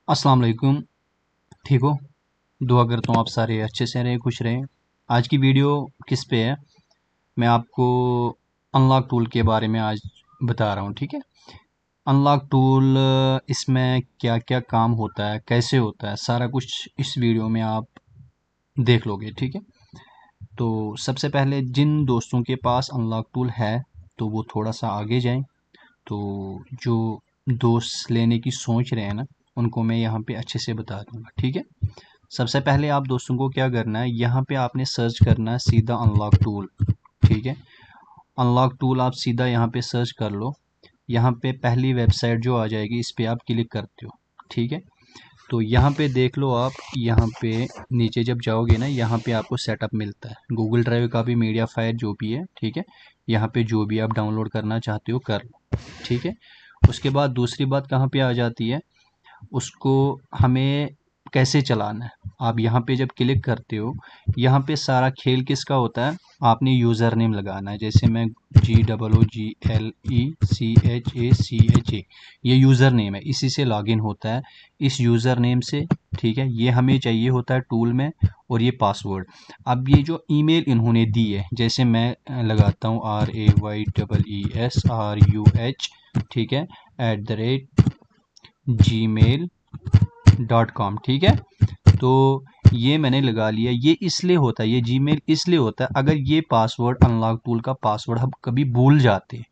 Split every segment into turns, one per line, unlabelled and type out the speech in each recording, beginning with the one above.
अस्सलाम वालेकुम। ठीक हो? दुआ करता हूँ आप सारे अच्छे से रहें, खुश रहें। आज की वीडियो किस पे है? मैं आपको अनलॉक टूल के बारे में आज बता रहा हूँ। ठीक है, अनलॉक टूल इसमें क्या क्या काम होता है, कैसे होता है, सारा कुछ इस वीडियो में आप देख लोगे। ठीक है, तो सबसे पहले जिन दोस्तों के पास अनलॉक टूल है तो वो थोड़ा सा आगे जाएं। तो जो दोस्त लेने की सोच रहे हैं ना, उनको मैं यहाँ पे अच्छे से बता दूंगा। ठीक है, सबसे पहले आप दोस्तों को क्या करना है, यहाँ पे आपने सर्च करना है सीधा अनलॉक टूल। ठीक है, अनलॉक टूल आप सीधा यहाँ पे सर्च कर लो। यहाँ पे पहली वेबसाइट जो आ जाएगी इस पे आप क्लिक करते हो। ठीक है, तो यहाँ पे देख लो आप, यहाँ पे नीचे जब जाओगे ना, यहाँ पे आपको सेटअप मिलता है गूगल ड्राइव का भी, मीडिया फायर जो भी है। ठीक है, यहाँ पे जो भी आप डाउनलोड करना चाहते हो कर लो। ठीक है, उसके बाद दूसरी बात कहाँ पे आ जाती है, उसको हमें कैसे चलाना है। आप यहाँ पे जब क्लिक करते हो, यहाँ पे सारा खेल किसका होता है, आपने यूज़र नेम लगाना है। जैसे मैं GOOGLECHACHA, ये यूज़र नेम है, इसी से लॉगिन होता है, इस यूज़र नेम से। ठीक है, ये हमें चाहिए होता है टूल में, और ये पासवर्ड। अब ये जो ईमेल इन्होंने दी है, जैसे मैं लगाता हूँ RAYESRUH, ठीक है, @gmail.com। ठीक है, तो ये मैंने लगा लिया। ये इसलिए होता है, ये जीमेल इसलिए होता है, अगर ये पासवर्ड अनलॉक टूल का पासवर्ड हम कभी भूल जाते हैं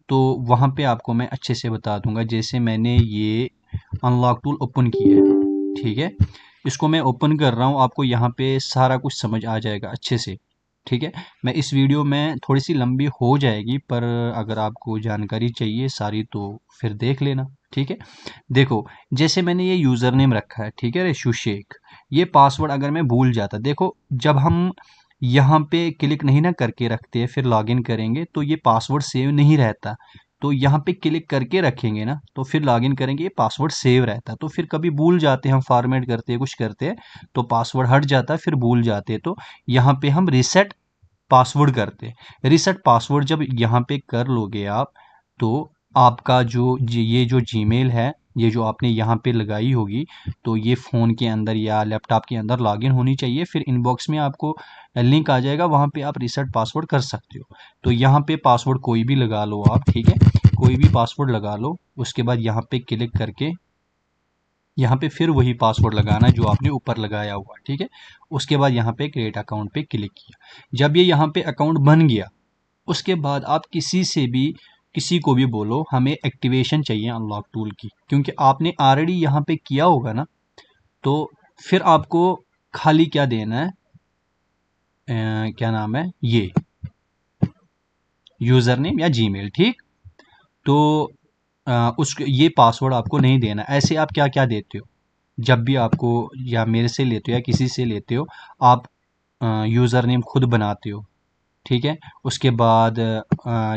तो वहाँ पे आपको मैं अच्छे से बता दूंगा। जैसे मैंने ये अनलॉक टूल ओपन किया है, ठीक है, इसको मैं ओपन कर रहा हूँ, आपको यहाँ पे सारा कुछ समझ आ जाएगा अच्छे से। ठीक है, मैं इस वीडियो में थोड़ी सी लंबी हो जाएगी, पर अगर आपको जानकारी चाहिए सारी तो फिर देख लेना। ठीक है, देखो, जैसे मैंने ये यूज़र नेम रखा है, ठीक है, रेशु शेख। ये पासवर्ड अगर मैं भूल जाता, देखो जब हम यहाँ पे क्लिक नहीं ना करके रखते हैं, फिर लॉगिन करेंगे तो ये पासवर्ड सेव नहीं रहता। तो यहाँ पे क्लिक करके रखेंगे ना, तो फिर लॉगिन करेंगे, ये पासवर्ड सेव रहता। तो फिर कभी भूल जाते हैं, हम फॉर्मेट करते हैं, कुछ करते हैं, तो पासवर्ड हट जाता है, फिर भूल जाते हैं, तो यहाँ पे हम रिसेट पासवर्ड करते हैं। रिसेट पासवर्ड जब यहाँ पे कर लोगे आप, तो आपका ये जो जीमेल है, ये जो आपने यहाँ पे लगाई होगी, तो ये फ़ोन के अंदर या लैपटॉप के अंदर लॉगिन होनी चाहिए। फिर इनबॉक्स में आपको लिंक आ जाएगा, वहाँ पे आप रिसेट पासवर्ड कर सकते हो। तो यहाँ पे पासवर्ड कोई भी लगा लो आप। ठीक है, कोई भी पासवर्ड लगा लो, उसके बाद यहाँ पे क्लिक करके यहाँ पे फिर वही पासवर्ड लगाना है जो आपने ऊपर लगाया हुआ। ठीक है, उसके बाद यहाँ पे क्रिएट अकाउंट पे क्लिक किया। जब ये यहाँ पे अकाउंट बन गया, उसके बाद आप किसी को भी बोलो हमें एक्टिवेशन चाहिए अनलॉक टूल की, क्योंकि आपने ऑलरेडी यहाँ पे किया होगा ना। तो फिर आपको खाली क्या देना है, क्या नाम है, ये यूज़र नेम या जीमेल। ठीक, तो उस ये पासवर्ड आपको नहीं देना। ऐसे आप क्या क्या देते हो, जब भी आपको, या मेरे से लेते हो या किसी से लेते हो, आप यूज़र नेम खुद बनाते हो। ठीक है, उसके बाद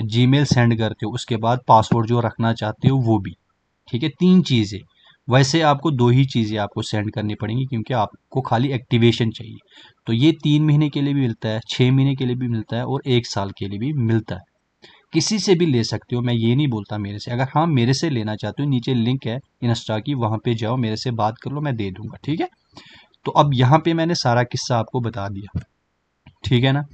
जीमेल सेंड करते हो, उसके बाद पासवर्ड जो रखना चाहते हो वो भी। ठीक है, तीन चीज़ें। वैसे आपको दो ही चीज़ें आपको सेंड करनी पड़ेंगी, क्योंकि आपको खाली एक्टिवेशन चाहिए। तो ये 3 महीने के लिए भी मिलता है, 6 महीने के लिए भी मिलता है, और 1 साल के लिए भी मिलता है। किसी से भी ले सकते हो, मैं ये नहीं बोलता मेरे से। अगर हाँ मेरे से लेना चाहते हो, नीचे लिंक है इंस्टा की, वहाँ पे जाओ, मेरे से बात कर लो, मैं दे दूंगा। ठीक है, तो अब यहाँ पे मैंने सारा किस्सा आपको बता दिया। ठीक है ना,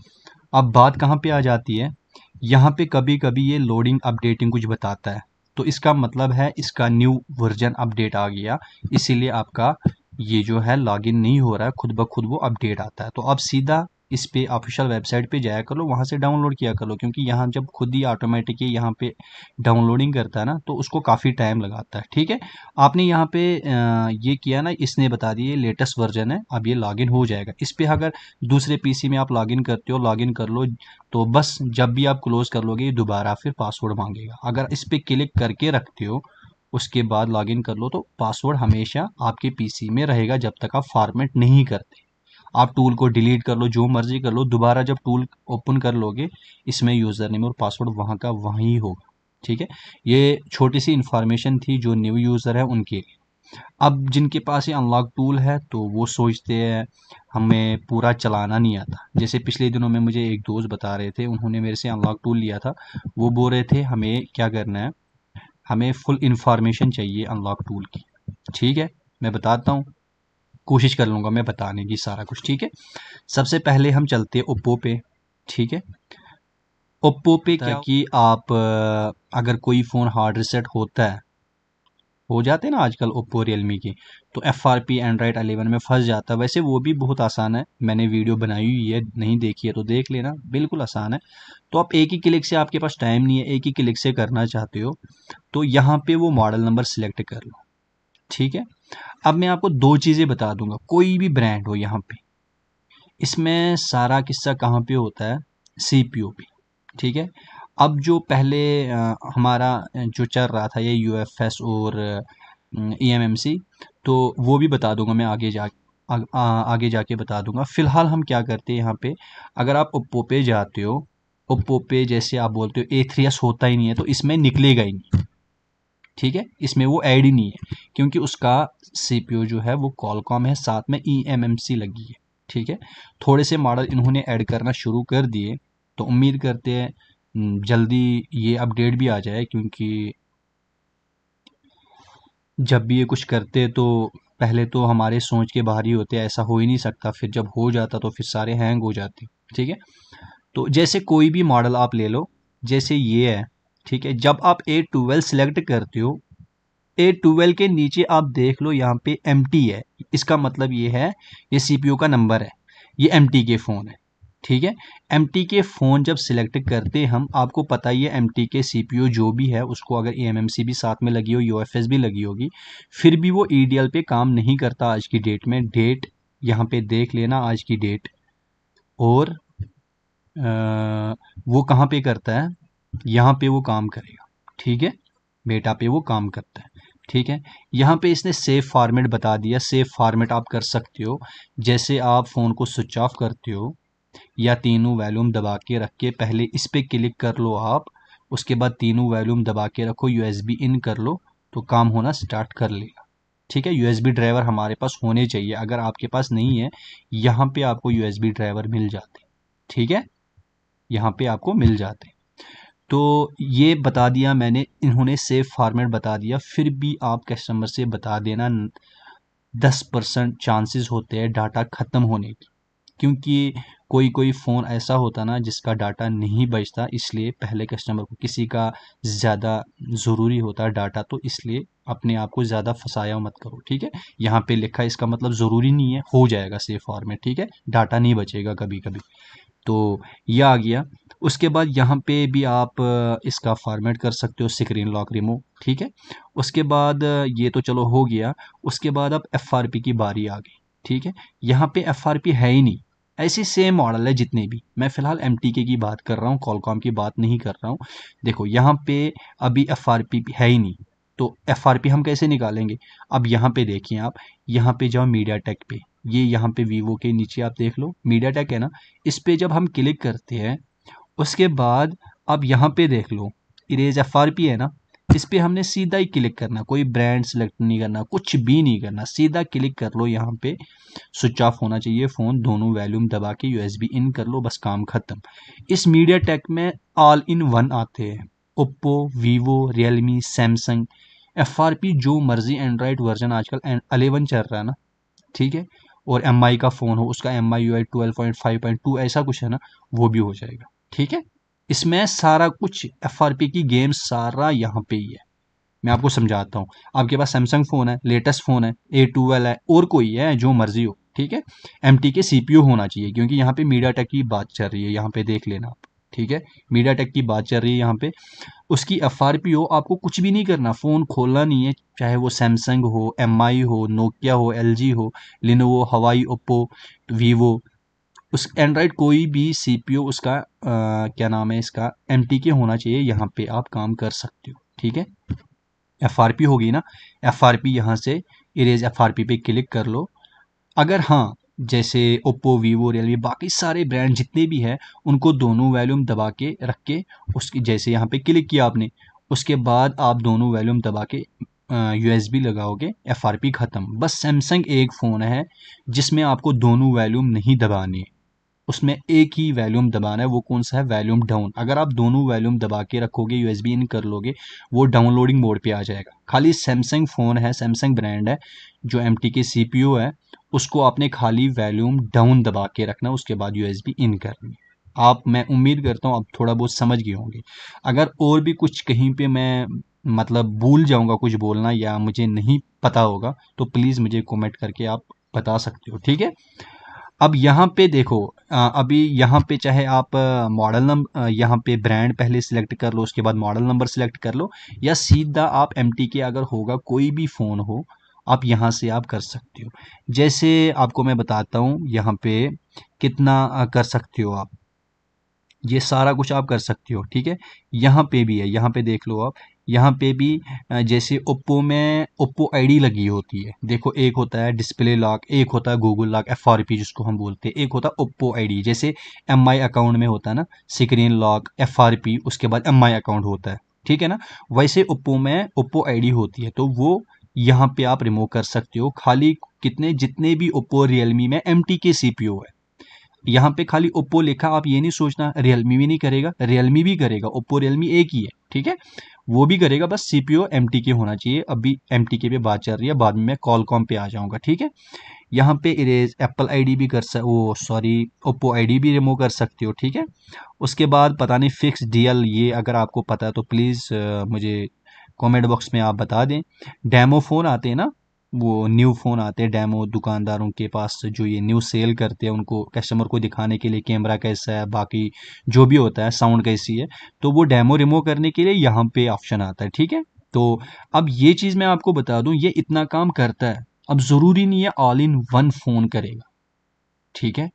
अब बात कहाँ पे आ जाती है, यहाँ पे कभी कभी ये लोडिंग अपडेटिंग कुछ बताता है, तो इसका मतलब है इसका न्यू वर्जन अपडेट आ गया, इसीलिए आपका ये जो है लॉगिन नहीं हो रहा है, खुद ब खुद वो अपडेट आता है। तो आप सीधा इस पे ऑफिशियल वेबसाइट पे जाया कर लो, वहाँ से डाउनलोड किया कर लो, क्योंकि यहाँ जब खुद ही ऑटोमेटिक यहाँ पे डाउनलोडिंग करता है ना, तो उसको काफ़ी टाइम लगाता है। ठीक है, आपने यहाँ पे ये किया ना, इसने बता दिया ये लेटेस्ट वर्जन है, अब ये लॉगिन हो जाएगा। इस पे अगर दूसरे पीसी में आप लॉगिन करते हो, लॉगिन कर लो, तो बस जब भी आप क्लोज कर लोगे, ये दोबारा फिर पासवर्ड मांगेगा। अगर इस पे क्लिक करके रखते हो, उसके बाद लॉगिन कर लो, तो पासवर्ड हमेशा आपके पीसी में रहेगा जब तक आप फॉर्मेट नहीं करते। आप टूल को डिलीट कर लो, जो मर्जी कर लो, दोबारा जब टूल ओपन कर लोगे, इसमें यूज़र नेम और पासवर्ड वहाँ का वहीं होगा। ठीक है, ये छोटी सी इंफॉर्मेशन थी जो न्यू यूज़र है उनके लिए। अब जिनके पास ये अनलॉक टूल है, तो वो सोचते हैं हमें पूरा चलाना नहीं आता। जैसे पिछले दिनों में मुझे एक दोस्त बता रहे थे, उन्होंने मेरे से अनलॉक टूल लिया था, वो बोल रहे थे हमें क्या करना है, हमें फुल इंफॉर्मेशन चाहिए अनलॉक टूल की। ठीक है, मैं बताता हूँ, कोशिश कर लूँगा मैं बताने की सारा कुछ, ठीक है। सबसे पहले हम चलते हैं ओप्पो पे, ठीक है। ओप्पो पे क्या कि आप अगर कोई फ़ोन हार्ड रीसेट होता है, हो जाते हैं ना आजकल ओप्पो रियलमी के, तो FRP एंड्रॉयड 11 में फंस जाता है। वैसे वो भी बहुत आसान है, मैंने वीडियो बनाई हुई है, नहीं देखी है तो देख लेना, बिल्कुल आसान है। तो आप एक ही क्लिक से, आपके पास टाइम नहीं है, एक ही क्लिक से करना चाहते हो तो यहाँ पे वो मॉडल नंबर सिलेक्ट कर लो, ठीक है। अब मैं आपको दो चीज़ें बता दूंगा, कोई भी ब्रांड हो यहाँ पे, इसमें सारा किस्सा कहाँ पे होता है, CPU पे, ठीक है। अब जो पहले हमारा जो चल रहा था ये UFS और EMMC, तो वो भी बता दूंगा मैं आगे जाके बता दूंगा। फिलहाल हम क्या करते हैं यहाँ पे, अगर आप ओप्पो पे जाते हो, ओप्पो पे जैसे आप बोलते हो A3s होता ही नहीं है, तो इसमें निकलेगा ही नहीं, ठीक है, इसमें वो ऐड ही नहीं है, क्योंकि उसका CPU जो है वो कॉलकॉम है, साथ में EMMC लगी है, ठीक है। थोड़े से मॉडल इन्होंने ऐड करना शुरू कर दिए, तो उम्मीद करते हैं जल्दी ये अपडेट भी आ जाए, क्योंकि जब भी ये कुछ करते तो पहले तो हमारे सोच के बाहर ही होते, ऐसा हो ही नहीं सकता, फिर जब हो जाता तो फिर सारे हैंग हो जाते, ठीक है। तो जैसे कोई भी मॉडल आप ले लो, जैसे ये है, ठीक है। जब आप A12 सेलेक्ट करते हो, A12 के नीचे आप देख लो यहाँ पे MT है, इसका मतलब ये है ये CPU का नंबर है, ये MT के फ़ोन है, ठीक है। MT के फ़ोन जब सिलेक्ट करते हम, आपको पता ही है MT के CPU जो भी है उसको अगर EMMC भी साथ में लगी हो, UFS भी लगी होगी, फिर भी वो EDL पे काम नहीं करता आज की डेट में। डेट यहाँ पे देख लेना, आज की डेट, और वो कहाँ पे करता है, यहाँ पे वो काम करेगा, ठीक है, बेटा पे वो काम करता है, ठीक है। यहाँ पे इसने सेव फॉर्मेट बता दिया, सेव फॉर्मेट आप कर सकते हो, जैसे आप फ़ोन को स्विच ऑफ करते हो या तीनों वॉल्यूम दबा के रख के पहले इस पे क्लिक कर लो आप, उसके बाद तीनों वॉल्यूम दबा के रखो, USB इन कर लो, तो काम होना स्टार्ट कर लेगा, ठीक है। USB ड्राइवर हमारे पास होने चाहिए, अगर आपके पास नहीं है, यहाँ पे आपको USB ड्राइवर मिल जाते, ठीक है, यहाँ पे आपको मिल जाते। तो ये बता दिया मैंने, इन्होंने सेव फॉर्मेट बता दिया, फिर भी आप कस्टमर से बता देना 10% चांसेस होते हैं डाटा ख़त्म होने की, क्योंकि कोई कोई फ़ोन ऐसा होता ना जिसका डाटा नहीं बचता, इसलिए पहले कस्टमर को, किसी का ज़्यादा ज़रूरी होता है डाटा, तो इसलिए अपने आप को ज़्यादा फंसाया मत करो, ठीक है। यहाँ पे लिखा है, इसका मतलब ज़रूरी नहीं है, हो जाएगा सेव फॉर्मेट, ठीक है, डाटा नहीं बचेगा कभी कभी। तो ये आ गया। उसके बाद यहाँ पे भी आप इसका फॉर्मेट कर सकते हो, स्क्रीन लॉक रिमूव, ठीक है। उसके बाद ये तो चलो हो गया, उसके बाद अब FRP की बारी आ गई, ठीक है। यहाँ पे FRP है ही नहीं, ऐसी सेम मॉडल है जितने भी, मैं फिलहाल MTK की बात कर रहा हूँ, कॉलकॉम की बात नहीं कर रहा हूँ। देखो यहाँ पे अभी FRP है ही नहीं, तो FRP हम कैसे निकालेंगे। अब यहाँ पे देखिए आप, यहाँ पे जाओ मीडिया टेक पे, ये यहाँ पे वीवो के नीचे आप देख लो मीडिया टेक है ना, इस पे जब हम क्लिक करते हैं, उसके बाद अब यहाँ पे देख लो इरेज FRP है ना, इस पे हमने सीधा ही क्लिक करना, कोई ब्रांड सेलेक्ट नहीं करना, कुछ भी नहीं करना, सीधा क्लिक कर लो यहाँ पे, स्विच ऑफ होना चाहिए फ़ोन, दोनों वॉल्यूम दबा के USB इन कर लो, बस काम खत्म। इस मीडिया टेक में ऑल इन वन आते हैं, Oppo, Vivo, Realme, Samsung, FRP जो मर्जी एंड्रॉयड वर्जन आजकल 11 चल रहा है ना, ठीक है, और MI का फ़ोन हो, उसका MIUI 12.5.2 ऐसा कुछ है ना, वो भी हो जाएगा, ठीक है। इसमें सारा कुछ FRP की गेम सारा यहाँ पे ही है। मैं आपको समझाता हूँ, आपके पास सैमसंग फ़ोन है, लेटेस्ट फ़ोन है, A12 है, और कोई है जो मर्जी हो, ठीक है, MT के CPU होना चाहिए, क्योंकि यहाँ पे मीडिया टेक की बात चल रही है, यहाँ पे देख लेना आप, ठीक है, मीडिया टेक की बात चल रही है यहाँ पे। उसकी FRP हो, आपको कुछ भी नहीं करना, फ़ोन खोलना नहीं है, चाहे वो सैमसंग हो, MI हो, नोकिया हो, LG हो, लिनोवो, हवाई, ओप्पो, वीवो, उस एंड्रॉयड कोई भी CPU उसका क्या नाम है इसका, MTK होना चाहिए, यहाँ पे आप काम कर सकते हो, ठीक है। FRP होगी ना, FRP यहाँ से इरेज FRP पे क्लिक कर लो। अगर हाँ, जैसे ओप्पो, वीवो, रियलमी, बाकी सारे ब्रांड जितने भी हैं, उनको दोनों वॉल्यूम दबा के रख के, उसकी जैसे यहाँ पे क्लिक किया आपने, उसके बाद आप दोनों वॉल्यूम दबा के USB लगाओगे, FRP ख़त्म। बस सैमसंग एक फ़ोन है जिसमें आपको दोनों वॉल्यूम नहीं दबाने, उसमें एक ही वॉल्यूम दबाना है, वो कौन सा है, वॉल्यूम डाउन। अगर आप दोनों वॉल्यूम दबा के रखोगे, यूएसबी इन कर लोगे, वो डाउनलोडिंग मोड पे आ जाएगा। खाली सैमसंग फ़ोन है, सैमसंग ब्रांड है, जो एमटी के सीपीयू है, उसको आपने खाली वॉल्यूम डाउन दबा के रखना, उसके बाद यूएसबी इन करनी। आप, मैं उम्मीद करता हूँ आप थोड़ा बहुत समझ गए होंगे। अगर और भी कुछ कहीं पे मैं मतलब भूल जाऊंगा कुछ बोलना या मुझे नहीं पता होगा, तो प्लीज़ मुझे कमेंट करके आप बता सकते हो, ठीक है। अब यहाँ पे देखो, अभी यहाँ पे चाहे आप मॉडल नंबर, यहाँ पे ब्रांड पहले सिलेक्ट कर लो, उसके बाद मॉडल नंबर सिलेक्ट कर लो, या सीधा आप एमटी के अगर होगा कोई भी फ़ोन हो, आप यहाँ से आप कर सकते हो। जैसे आपको मैं बताता हूँ यहाँ पे कितना कर सकते हो आप, ये सारा कुछ आप कर सकते हो, ठीक है। यहाँ पे भी है, यहाँ पे देख लो आप, यहाँ पे भी जैसे ओप्पो में ओप्पो आईडी लगी होती है, देखो एक होता है डिस्प्ले लॉक, एक होता है गूगल लॉक, एफआरपी जिसको हम बोलते हैं, एक होता है ओप्पो आईडी। जैसे एमआई अकाउंट में होता है ना, स्क्रीन लॉक, एफआरपी, उसके बाद एमआई अकाउंट होता है, ठीक है ना। वैसे ओप्पो में ओप्पो आईडी होती है, तो वो यहाँ पे आप रिमूव कर सकते हो। खाली कितने, जितने भी ओप्पो रियलमी में एमटी के सीपीयू है, यहाँ पे खाली ओप्पो लिखा, आप ये नहीं सोचना रियलमी भी नहीं करेगा, रियलमी भी करेगा, ओप्पो रियलमी एक ही है, ठीक है, वो भी करेगा, बस सीपीयू एमटीके होना चाहिए। अभी एमटीके पे बात चल रही है, बाद में मैं कॉलकॉम पे आ जाऊंगा, ठीक है। यहाँ पे इरेज एप्पल आईडी भी कर सक, वो सॉरी, ओप्पो आईडी भी रिमूव कर सकते हो, ठीक है। उसके बाद पता नहीं फिक्स डीएल, ये अगर आपको पता है तो प्लीज़ मुझे कमेंट बॉक्स में आप बता दें। डेमो फ़ोन आते हैं ना, वो न्यू फ़ोन आते हैं डेमो, दुकानदारों के पास जो ये न्यू सेल करते हैं, उनको कस्टमर को दिखाने के लिए कैमरा कैसा है, बाकी जो भी होता है, साउंड कैसी है, तो वो डेमो रिमूव करने के लिए यहाँ पे ऑप्शन आता है, ठीक है। तो अब ये चीज़ मैं आपको बता दूं, ये इतना काम करता है। अब ज़रूरी नहीं है ऑल इन वन फ़ोन करेगा, ठीक है।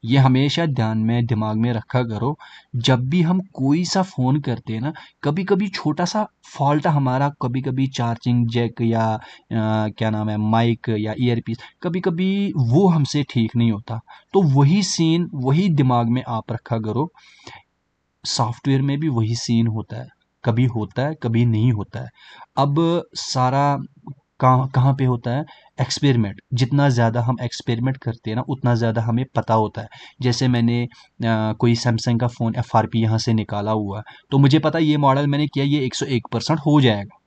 ये हमेशा ध्यान में दिमाग में रखा करो, जब भी हम कोई सा फ़ोन करते हैं ना, कभी कभी छोटा सा फॉल्ट हमारा, कभी कभी चार्जिंग जैक या क्या नाम है, माइक या ईयरपीस, कभी कभी वो हमसे ठीक नहीं होता। तो वही सीन, वही दिमाग में आप रखा करो, सॉफ्टवेयर में भी वही सीन होता है, कभी होता है कभी नहीं होता है। अब सारा कहाँ कहाँ पे होता है, एक्सपेरिमेंट, जितना ज़्यादा हम एक्सपेरिमेंट करते हैं ना, उतना ज़्यादा हमें पता होता है। जैसे मैंने कोई सैमसंग का फ़ोन एफआरपी यहाँ से निकाला हुआ है, तो मुझे पता है ये मॉडल मैंने किया, ये 101% हो जाएगा,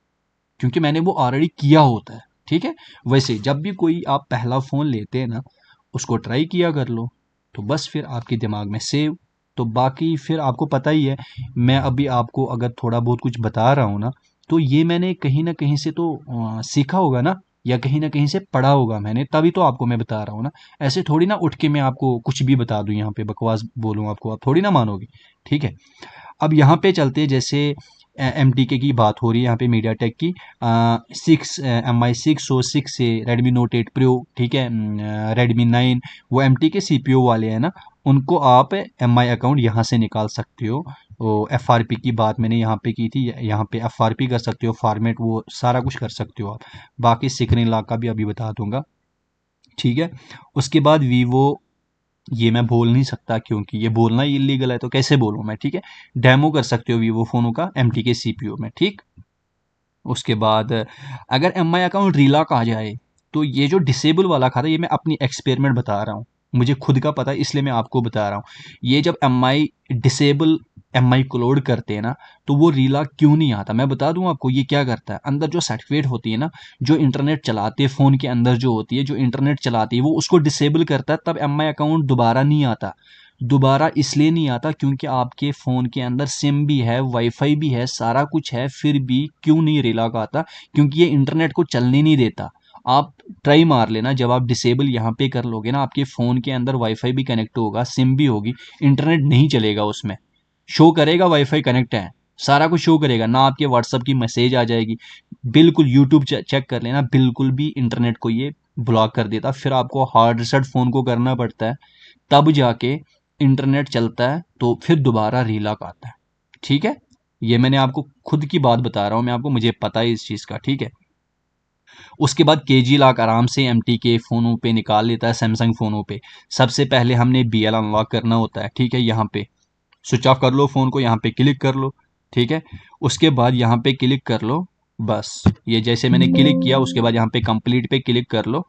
क्योंकि मैंने वो ऑलरेडी किया होता है, ठीक है। वैसे जब भी कोई आप पहला फ़ोन लेते हैं ना, उसको ट्राई किया कर लो, तो बस फिर आपके दिमाग में सेव। तो बाकी फिर आपको पता ही है, मैं अभी आपको अगर थोड़ा बहुत कुछ बता रहा हूँ ना, तो ये मैंने कहीं ना कहीं से तो सीखा होगा ना, या कहीं ना कहीं से पढ़ा होगा मैंने, तभी तो आपको मैं बता रहा हूँ ना। ऐसे थोड़ी ना उठ के मैं आपको कुछ भी बता दूँ, यहाँ पे बकवास बोलूँ आपको, आप थोड़ी ना मानोगे, ठीक है। अब यहाँ पे चलते हैं, जैसे एम टी के की बात हो रही है यहाँ पे, मीडिया टेक की, 6 MI 6 और 6 से रेडमी नोट 8 प्रो, ठीक है, रेडमी 9, वो एम टी के सी पी यू वाले हैं ना, उनको आप एम आई अकाउंट यहाँ से निकाल सकते हो। वो एफ आर पी की बात मैंने यहाँ पे की थी, यहाँ पे एफ आर पी कर सकते हो, फॉर्मेट, वो सारा कुछ कर सकते हो आप। बाकी स्क्रीन लॉक का भी अभी बता दूंगा, ठीक है। उसके बाद वीवो, ये मैं बोल नहीं सकता क्योंकि ये बोलना ही इलीगल है, तो कैसे बोलूँ मैं, ठीक है। डेमो कर सकते हो वीवो फ़ोनों का एम टी के सी पी यू में, ठीक। उसके बाद अगर एम आई अकाउंट रीलॉक आ जाए, तो ये जो डिसेबल वाला खाता है, ये मैं अपनी एक्सपेरिमेंट बता रहा हूँ, मुझे खुद का पता है इसलिए मैं आपको बता रहा हूँ। ये जब एम आई डिसेबल, एम आई को लोड करते हैं ना, तो वो रीलॉक क्यों नहीं आता, मैं बता दूं आपको। ये क्या करता है, अंदर जो सर्टिफिकेट होती है ना, जो इंटरनेट चलाते हैं फ़ोन के अंदर जो होती है, जो इंटरनेट चलाती है, वो उसको डिसेबल करता है, तब एम आई अकाउंट दोबारा नहीं आता। दोबारा इसलिए नहीं आता क्योंकि आपके फ़ोन के अंदर सिम भी है, वाईफाई भी है, सारा कुछ है, फिर भी क्यों नहीं रीलॉक आता, क्योंकि ये इंटरनेट को चलने नहीं देता। आप ट्राई मार लेना, जब आप डिसेबल यहाँ पे कर लोगे ना, आपके फ़ोन के अंदर वाईफाई भी कनेक्ट होगा, सिम भी होगी, इंटरनेट नहीं चलेगा उसमें। शो करेगा वाईफाई कनेक्ट है, सारा कुछ शो करेगा ना, आपके व्हाट्सअप की मैसेज आ जाएगी, बिल्कुल यूट्यूब चेक कर लेना, बिल्कुल भी इंटरनेट को ये ब्लॉक कर देता। फिर आपको हार्ड रिसेट फ़ोन को करना पड़ता है, तब जाके इंटरनेट चलता है, तो फिर दोबारा रीलॉक आता है, ठीक है। ये मैंने आपको खुद की बात बता रहा हूँ मैं आपको, मुझे पता है इस चीज़ का, ठीक है। उसके बाद केजी लॉक आराम से एमटी के फ़ोनों पे निकाल लेता है, सैमसंग फ़ोनों पे। सबसे पहले हमने बीएल अनलॉक करना होता है, ठीक है। यहाँ पे स्विच ऑफ कर लो फ़ोन को, यहाँ पे क्लिक कर लो, ठीक है। उसके बाद यहाँ पे क्लिक कर लो, बस ये जैसे मैंने क्लिक किया, उसके बाद यहाँ पे कंप्लीट पे क्लिक कर लो,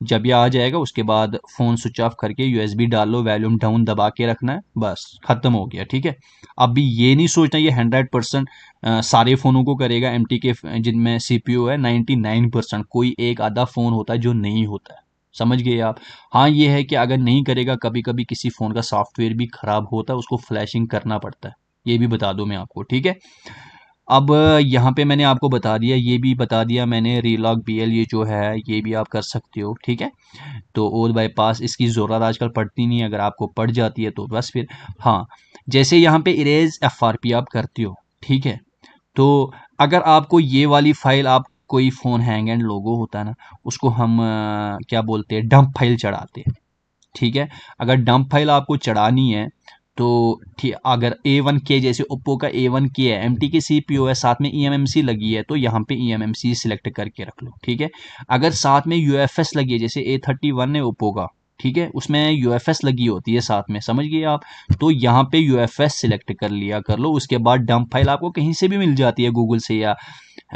जब ये आ जाएगा उसके बाद फ़ोन स्विच ऑफ करके यूएसबी डाल लो, वॉल्यूम डाउन दबा के रखना है, बस ख़त्म हो गया। ठीक है, अभी ये नहीं सोचना ये 100% सारे फ़ोनों को करेगा। एमटी के जिनमें सीपीयू है 99%, कोई एक आधा फ़ोन होता है जो नहीं होता है, समझ गए आप। हाँ ये है कि अगर नहीं करेगा, कभी कभी किसी फ़ोन का सॉफ्टवेयर भी ख़राब होता है, उसको फ्लैशिंग करना पड़ता है, ये भी बता दूं मैं आपको। ठीक है, अब यहाँ पे मैंने आपको बता दिया, ये भी बता दिया मैंने, रीलॉक बीएल ये जो है ये भी आप कर सकते हो। ठीक है, तो ओथ बाईपास इसकी ज़रूरत आजकल पड़ती नहीं है, अगर आपको पड़ जाती है तो बस फिर। हाँ, जैसे यहाँ पे इरेज एफआरपी आप करते हो, ठीक है, तो अगर आपको ये वाली फाइल, आप कोई फ़ोन हैंग एंड लोगो होता है ना, उसको हम क्या बोलते हैं, डंप फाइल चढ़ाते हैं। ठीक है, अगर डंप फाइल आपको चढ़ानी है तो ठीक, अगर A1K जैसे ओप्पो का A1K है, एमटी की सीपीयू है, साथ में eMMC लगी है, तो यहाँ पे eMMC सिलेक्ट करके रख लो। ठीक है, अगर साथ में UFS लगी है, जैसे A31 है ओप्पो का, ठीक है, उसमें UFS लगी होती है साथ में, समझ गए आप, तो यहाँ पे UFS सिलेक्ट कर लिया कर लो। उसके बाद डंप फाइल आपको कहीं से भी मिल जाती है, गूगल से या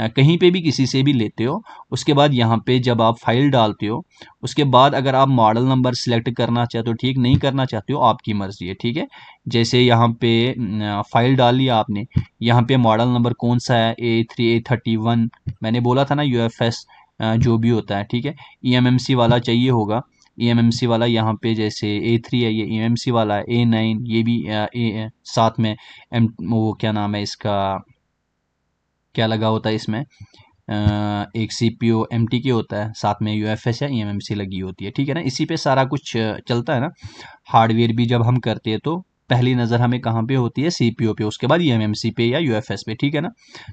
कहीं पे भी किसी से भी लेते हो। उसके बाद यहाँ पे जब आप फाइल डालते हो, उसके बाद अगर आप मॉडल नंबर सिलेक्ट करना चाहते हो, ठीक, नहीं करना चाहते हो, आपकी मर्जी है। ठीक है, जैसे यहाँ पे फाइल डाल लिया आपने, यहाँ पे मॉडल नंबर कौन सा है, A31, मैंने बोला था ना UFS जो भी होता है। ठीक है, eMMC वाला चाहिए होगा, eMMC वाला यहाँ पे जैसे A3 है, ये eMMC वाला है, A9 ये भी साथ में वो क्या नाम है इसका, क्या लगा होता है इसमें, एक सीपीयू एमटी के होता है, साथ में यूएफएस या ईएमएमसी लगी होती है। ठीक है ना, इसी पे सारा कुछ चलता है ना। हार्डवेयर भी जब हम करते हैं तो पहली नज़र हमें कहाँ पे होती है, सीपीयू पे, उसके बाद ईएमएमसी पे या यूएफएस पे। ठीक है ना,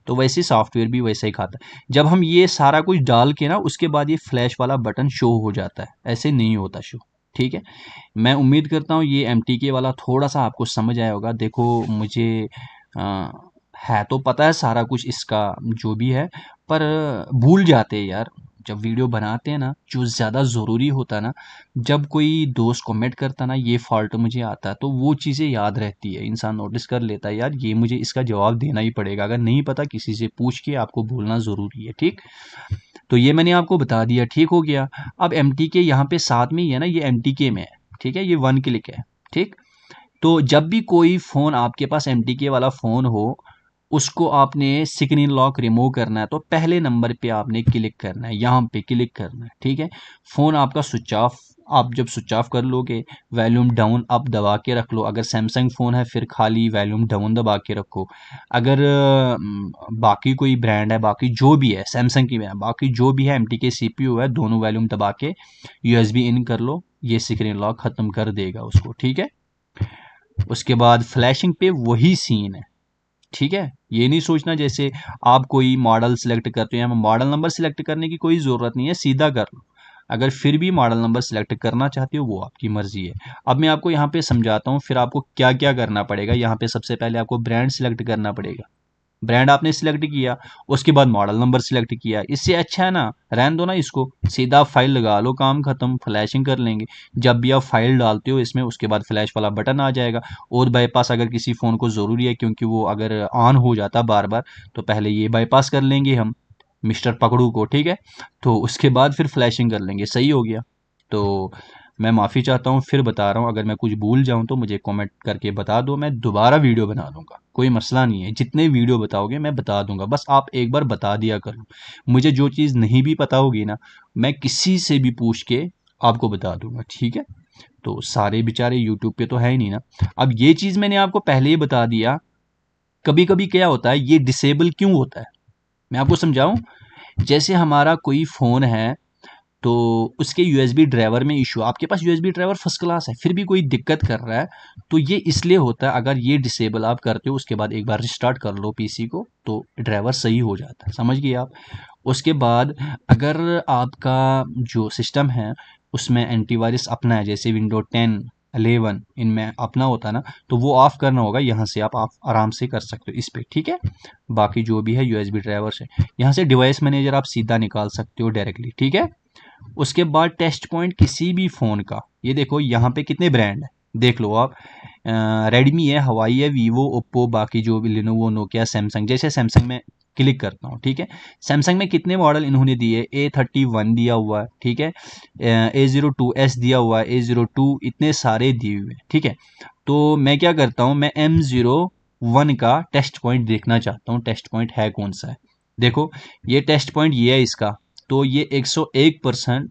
तो वैसे सॉफ्टवेयर भी वैसे ही खाता है। जब हम ये सारा कुछ डाल के ना, उसके बाद ये फ्लैश वाला बटन शो हो जाता है, ऐसे नहीं होता शो। ठीक है, मैं उम्मीद करता हूँ ये एमटीके वाला थोड़ा सा आपको समझ आया होगा। देखो मुझे अ, है तो पता है सारा कुछ इसका जो भी है, पर भूल जाते हैं यार जब वीडियो बनाते हैं ना, जो ज़्यादा ज़रूरी होता है ना, जब कोई दोस्त कमेंट करता है ना, ये फॉल्ट मुझे आता है, तो वो चीज़ें याद रहती है, इंसान नोटिस कर लेता है, यार ये मुझे इसका जवाब देना ही पड़ेगा, अगर नहीं पता किसी से पूछ के आपको बोलना ज़रूरी है। ठीक, तो ये मैंने आपको बता दिया, ठीक हो गया। अब एम टी के यहाँ पे साथ में ही है ना, ये एम टी के में है, ठीक है, ये 1 क्लिक है। ठीक, तो जब भी कोई फ़ोन आपके पास एम टी के वाला फ़ोन हो, उसको आपने स्क्रीन लॉक रिमूव करना है, तो पहले नंबर पे आपने क्लिक करना है, यहाँ पे क्लिक करना है। ठीक है, फ़ोन आपका स्विच ऑफ, आप जब स्विच ऑफ कर लोगे, वॉल्यूम डाउन आप दबा के रख लो। अगर सैमसंग फ़ोन है फिर खाली वॉल्यूम डाउन दबा के रखो। अगर बाकी कोई ब्रांड है, बाकी जो भी है, सैमसंग की बाकी जो भी है, एमटी के सीपीयू है, दोनों वॉल्यूम दबा के यूएसबी इन कर लो, ये स्क्रीन लॉक ख़त्म कर देगा उसको। ठीक है, उसके बाद फ्लैशिंग पे वही सीन है। ठीक है, ये नहीं सोचना जैसे आप कोई मॉडल सेलेक्ट करते हैं, मॉडल नंबर सेलेक्ट करने की कोई ज़रूरत नहीं है, सीधा कर लो। अगर फिर भी मॉडल नंबर सेलेक्ट करना चाहते हो, वो आपकी मर्जी है। अब मैं आपको यहाँ पे समझाता हूँ फिर आपको क्या क्या करना पड़ेगा। यहाँ पे सबसे पहले आपको ब्रांड सेलेक्ट करना पड़ेगा, ब्रांड आपने सिलेक्ट किया, उसके बाद मॉडल नंबर सिलेक्ट किया, इससे अच्छा है ना, रहने दो ना इसको, सीधा फाइल लगा लो, काम खत्म, फ्लैशिंग कर लेंगे। जब भी आप फाइल डालते हो इसमें, उसके बाद फ्लैश वाला बटन आ जाएगा। और बाईपास अगर किसी फ़ोन को ज़रूरी है, क्योंकि वो अगर ऑन हो जाता बार बार, तो पहले ये बाईपास कर लेंगे हम मिस्टर पकड़ू को। ठीक है, तो उसके बाद फिर फ्लैशिंग कर लेंगे, सही हो गया। तो मैं माफ़ी चाहता हूँ, फिर बता रहा हूँ, अगर मैं कुछ भूल जाऊँ तो मुझे कमेंट करके बता दो, मैं दोबारा वीडियो बना दूंगा, कोई मसला नहीं है। जितने वीडियो बताओगे मैं बता दूंगा, बस आप एक बार बता दिया करो। मुझे जो चीज़ नहीं भी पता होगी ना, मैं किसी से भी पूछ के आपको बता दूंगा। ठीक है, तो सारे बेचारे यूट्यूब पे तो है ही नहीं ना। अब ये चीज़ मैंने आपको पहले ही बता दिया, कभी कभी क्या होता है, ये डिसेबल क्यों होता है, मैं आपको समझाऊं। जैसे हमारा कोई फ़ोन है, तो उसके यूएसबी ड्राइवर में इशू, आपके पास यूएसबी ड्राइवर फर्स्ट क्लास है, फिर भी कोई दिक्कत कर रहा है, तो ये इसलिए होता है। अगर ये डिसेबल आप करते हो, उसके बाद एक बार रिस्टार्ट कर लो पीसी को, तो ड्राइवर सही हो जाता है, समझ गए आप। उसके बाद अगर आपका जो सिस्टम है उसमें एंटीवायरस अपना है, जैसे विंडो 10 11 इनमें अपना होता है ना, तो वो ऑफ करना होगा, यहाँ से आप आराम से कर सकते हो इस पर। ठीक है, बाकी जो भी है यूएसबी ड्राइवर से, यहाँ से डिवाइस मैनेजर आप सीधा निकाल सकते हो डायरेक्टली। ठीक है, उसके बाद टेस्ट पॉइंट किसी भी फ़ोन का, ये देखो यहाँ पे कितने ब्रांड है, देख लो आप, रेडमी है, हवाई है, वीवो, ओप्पो, बाकी जो भी लिनोवो, नोकिया, सैमसंग। जैसे सैमसंग में क्लिक करता हूँ, ठीक है। सैमसंग में कितने मॉडल इन्होंने दिए, A31 दिया हुआ है, ठीक है, A02s दिया हुआ है, A02, इतने सारे दिए हुए हैं, ठीक है। तो मैं क्या करता हूँ, मैं M01 का टेस्ट पॉइंट देखना चाहता हूँ, टेस्ट पॉइंट है कौन सा है। देखो ये टेस्ट पॉइंट ये है इसका, तो ये 101%।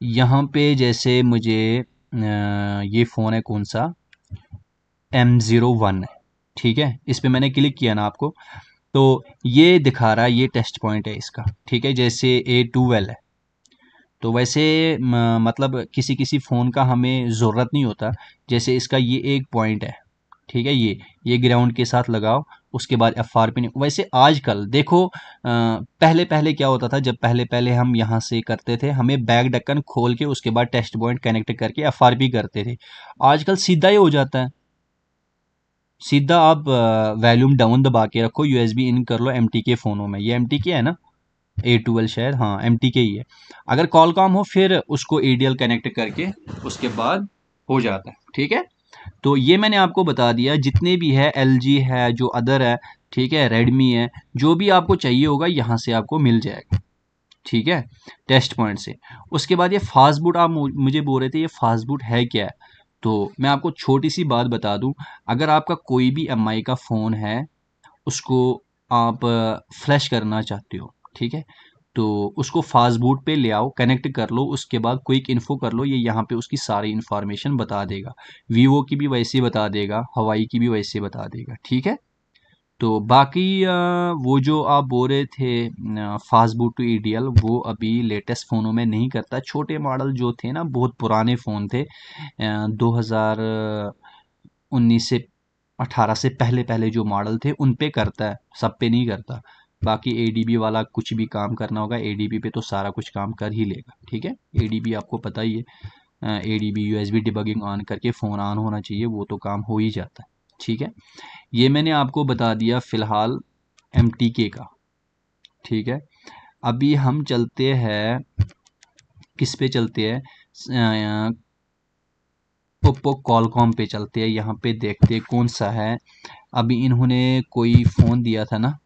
यहाँ पे जैसे मुझे ये फ़ोन है कौन सा, M01 है, ठीक है। इस पे मैंने क्लिक किया ना आपको, तो ये दिखा रहा है, ये टेस्ट पॉइंट है इसका, ठीक है। जैसे A12 है, तो वैसे मतलब किसी किसी फ़ोन का हमें ज़रूरत नहीं होता। जैसे इसका ये एक पॉइंट है, ठीक है, ये ग्राउंड के साथ लगाओ, उसके बाद FRP नहीं। वैसे आजकल देखो, पहले पहले क्या होता था, जब पहले पहले हम यहाँ से करते थे, हमें बैक ढक्कन खोल के उसके बाद टेस्ट पॉइंट कनेक्ट करके FRP करते थे। आजकल सीधा ही हो जाता है, सीधा आप वॉल्यूम डाउन दबा के रखो, USB इन कर लो MTK फ़ोनों में। ये MTK है ना, A12 शायद, हाँ MTK ही है। अगर कॉलकॉम हो फिर उसको ADL कनेक्ट करके उसके बाद हो जाता है, ठीक है। तो ये मैंने आपको बता दिया, जितने भी है, LG है, जो अदर है, ठीक है, रेडमी है, जो भी आपको चाहिए होगा यहाँ से आपको मिल जाएगा, ठीक है, टेस्ट पॉइंट से। उसके बाद ये फास्ट बूट, आप मुझे बोल रहे थे ये फास्ट बूट है क्या है, तो मैं आपको छोटी सी बात बता दूं। अगर आपका कोई भी MI का फ़ोन है, उसको आप फ्लैश करना चाहते हो, ठीक है, तो उसको फास्ट बूट पे ले आओ, कनेक्ट कर लो, उसके बाद क्विक इन्फो कर लो, ये यहाँ पे उसकी सारी इन्फॉर्मेशन बता देगा। वीवो की भी वैसे बता देगा, हवाई की भी वैसे बता देगा, ठीक है। तो बाकी वो जो आप बोल रहे थे फास्ट बूट टू EDL, वो अभी लेटेस्ट फ़ोनों में नहीं करता। छोटे मॉडल जो थे ना, बहुत पुराने फ़ोन थे, 2019 से 18 से पहले पहले जो मॉडल थे उन पे करता है, सब पे नहीं करता। बाकी ADB वाला कुछ भी काम करना होगा, ADB पे तो सारा कुछ काम कर ही लेगा, ठीक है। ADB आपको पता ही है, ADB USB डिबगिंग ऑन करके फ़ोन ऑन होना चाहिए, वो तो काम हो ही जाता है, ठीक है। ये मैंने आपको बता दिया फ़िलहाल MTK का, ठीक है। अभी हम चलते हैं, किस पे चलते हैं, ओप्पो कॉलकॉम पे चलते हैं। यहाँ पे देखते हैं कौन सा है। अभी इन्होंने कोई फ़ोन दिया था ना,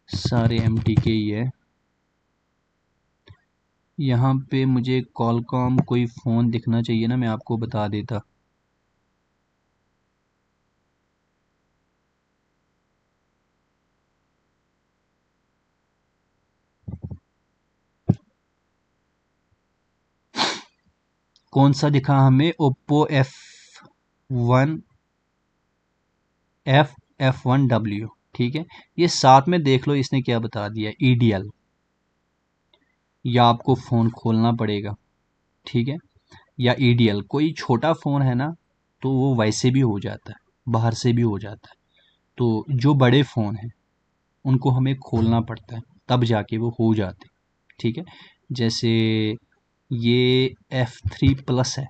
सारे MTK ही है। यहाँ पे मुझे कॉलकॉम कोई फ़ोन दिखना चाहिए ना, मैं आपको बता देता। कौन सा दिखा हमें, ओप्पो F1W, ठीक है। ये साथ में देख लो, इसने क्या बता दिया, EDL, या आपको फ़ोन खोलना पड़ेगा, ठीक है, या EDL। कोई छोटा फ़ोन है ना, तो वो वैसे भी हो जाता है, बाहर से भी हो जाता है। तो जो बड़े फ़ोन हैं उनको हमें खोलना पड़ता है, तब जाके वो हो जाते, ठीक है। जैसे ये F3 प्लस है,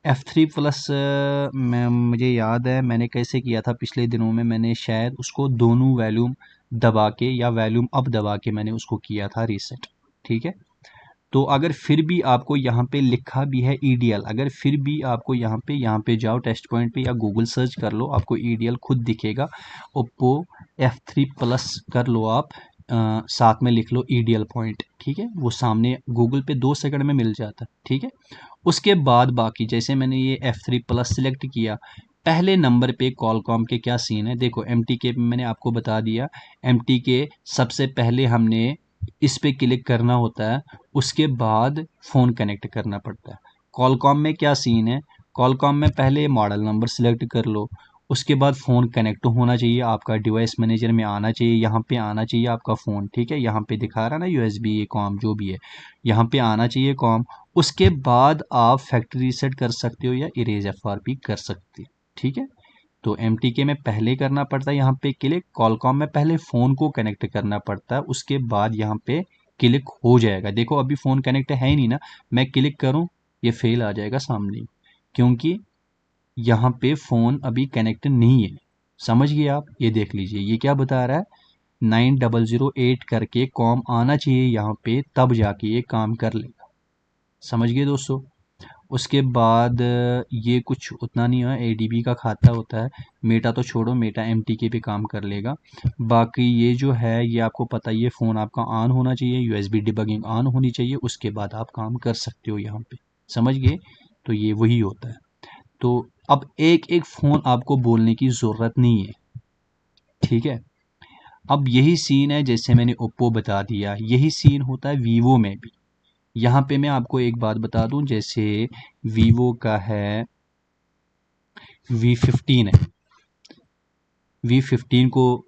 F3 प्लस, मैं मुझे याद है मैंने कैसे किया था पिछले दिनों में, मैंने शायद उसको दोनों वॉल्यूम दबा के या वॉल्यूम अप दबा के मैंने उसको किया था रीसेट, ठीक है। तो अगर फिर भी आपको यहाँ पे लिखा भी है EDL, अगर फिर भी आपको यहाँ पे जाओ टेस्ट पॉइंट पे या गूगल सर्च कर लो, आपको EDL खुद दिखेगा। ओप्पो F3 प्लस कर लो आप, साथ में लिख लो EDL पॉइंट, ठीक है, वो सामने गूगल पे 2 सेकंड में मिल जाता है, ठीक है। उसके बाद बाकी जैसे मैंने ये F3 प्लस सिलेक्ट किया, पहले नंबर पे कॉलकॉम के क्या सीन है देखो। MTK पे मैंने आपको बता दिया, MTK सबसे पहले हमने इस पे क्लिक करना होता है, उसके बाद फ़ोन कनेक्ट करना पड़ता है। कॉलकॉम में क्या सीन है, कॉलकॉम में पहले मॉडल नंबर सेलेक्ट कर लो, उसके बाद फ़ोन कनेक्ट होना चाहिए, आपका डिवाइस मैनेजर में आना चाहिए, यहाँ पे आना चाहिए आपका फ़ोन, ठीक है। यहाँ पे दिखा रहा है ना USB कॉम जो भी है, यहाँ पे आना चाहिए कॉम। उसके बाद आप फैक्ट्री रीसेट कर सकते हो या इरेज FRP कर सकते हो, ठीक है। तो MTK में पहले करना पड़ता है यहाँ पे क्लिक, कॉलकॉम में पहले फ़ोन को कनेक्ट करना पड़ता है, उसके बाद यहाँ पे क्लिक हो जाएगा। देखो अभी फ़ोन कनेक्ट है ही नहीं ना, मैं क्लिक करूँ ये फेल आ जाएगा सामने, क्योंकि यहाँ पे फ़ोन अभी कनेक्ट नहीं है, समझ गए आप? ये देख लीजिए, ये क्या बता रहा है, 9008 करके कॉम आना चाहिए यहाँ पे, तब जाके ये काम कर लेगा। समझ गए दोस्तों? उसके बाद ये कुछ उतना नहीं है, एडीबी का खाता होता है। मेटा तो छोड़ो, मेटा एमटीके पे काम कर लेगा। बाकी ये जो है, ये आपको पता ही है, फ़ोन आपका ऑन होना चाहिए, यूएसबी डिबगिंग ऑन होनी चाहिए, उसके बाद आप काम कर सकते हो यहाँ पे। समझ गए? तो ये वही होता है। तो अब एक एक फ़ोन आपको बोलने की ज़रूरत नहीं है, ठीक है? अब यही सीन है, जैसे मैंने ओप्पो बता दिया, यही सीन होता है वीवो में भी। यहाँ पे मैं आपको एक बात बता दूं, जैसे वीवो का है V15 है, V15 को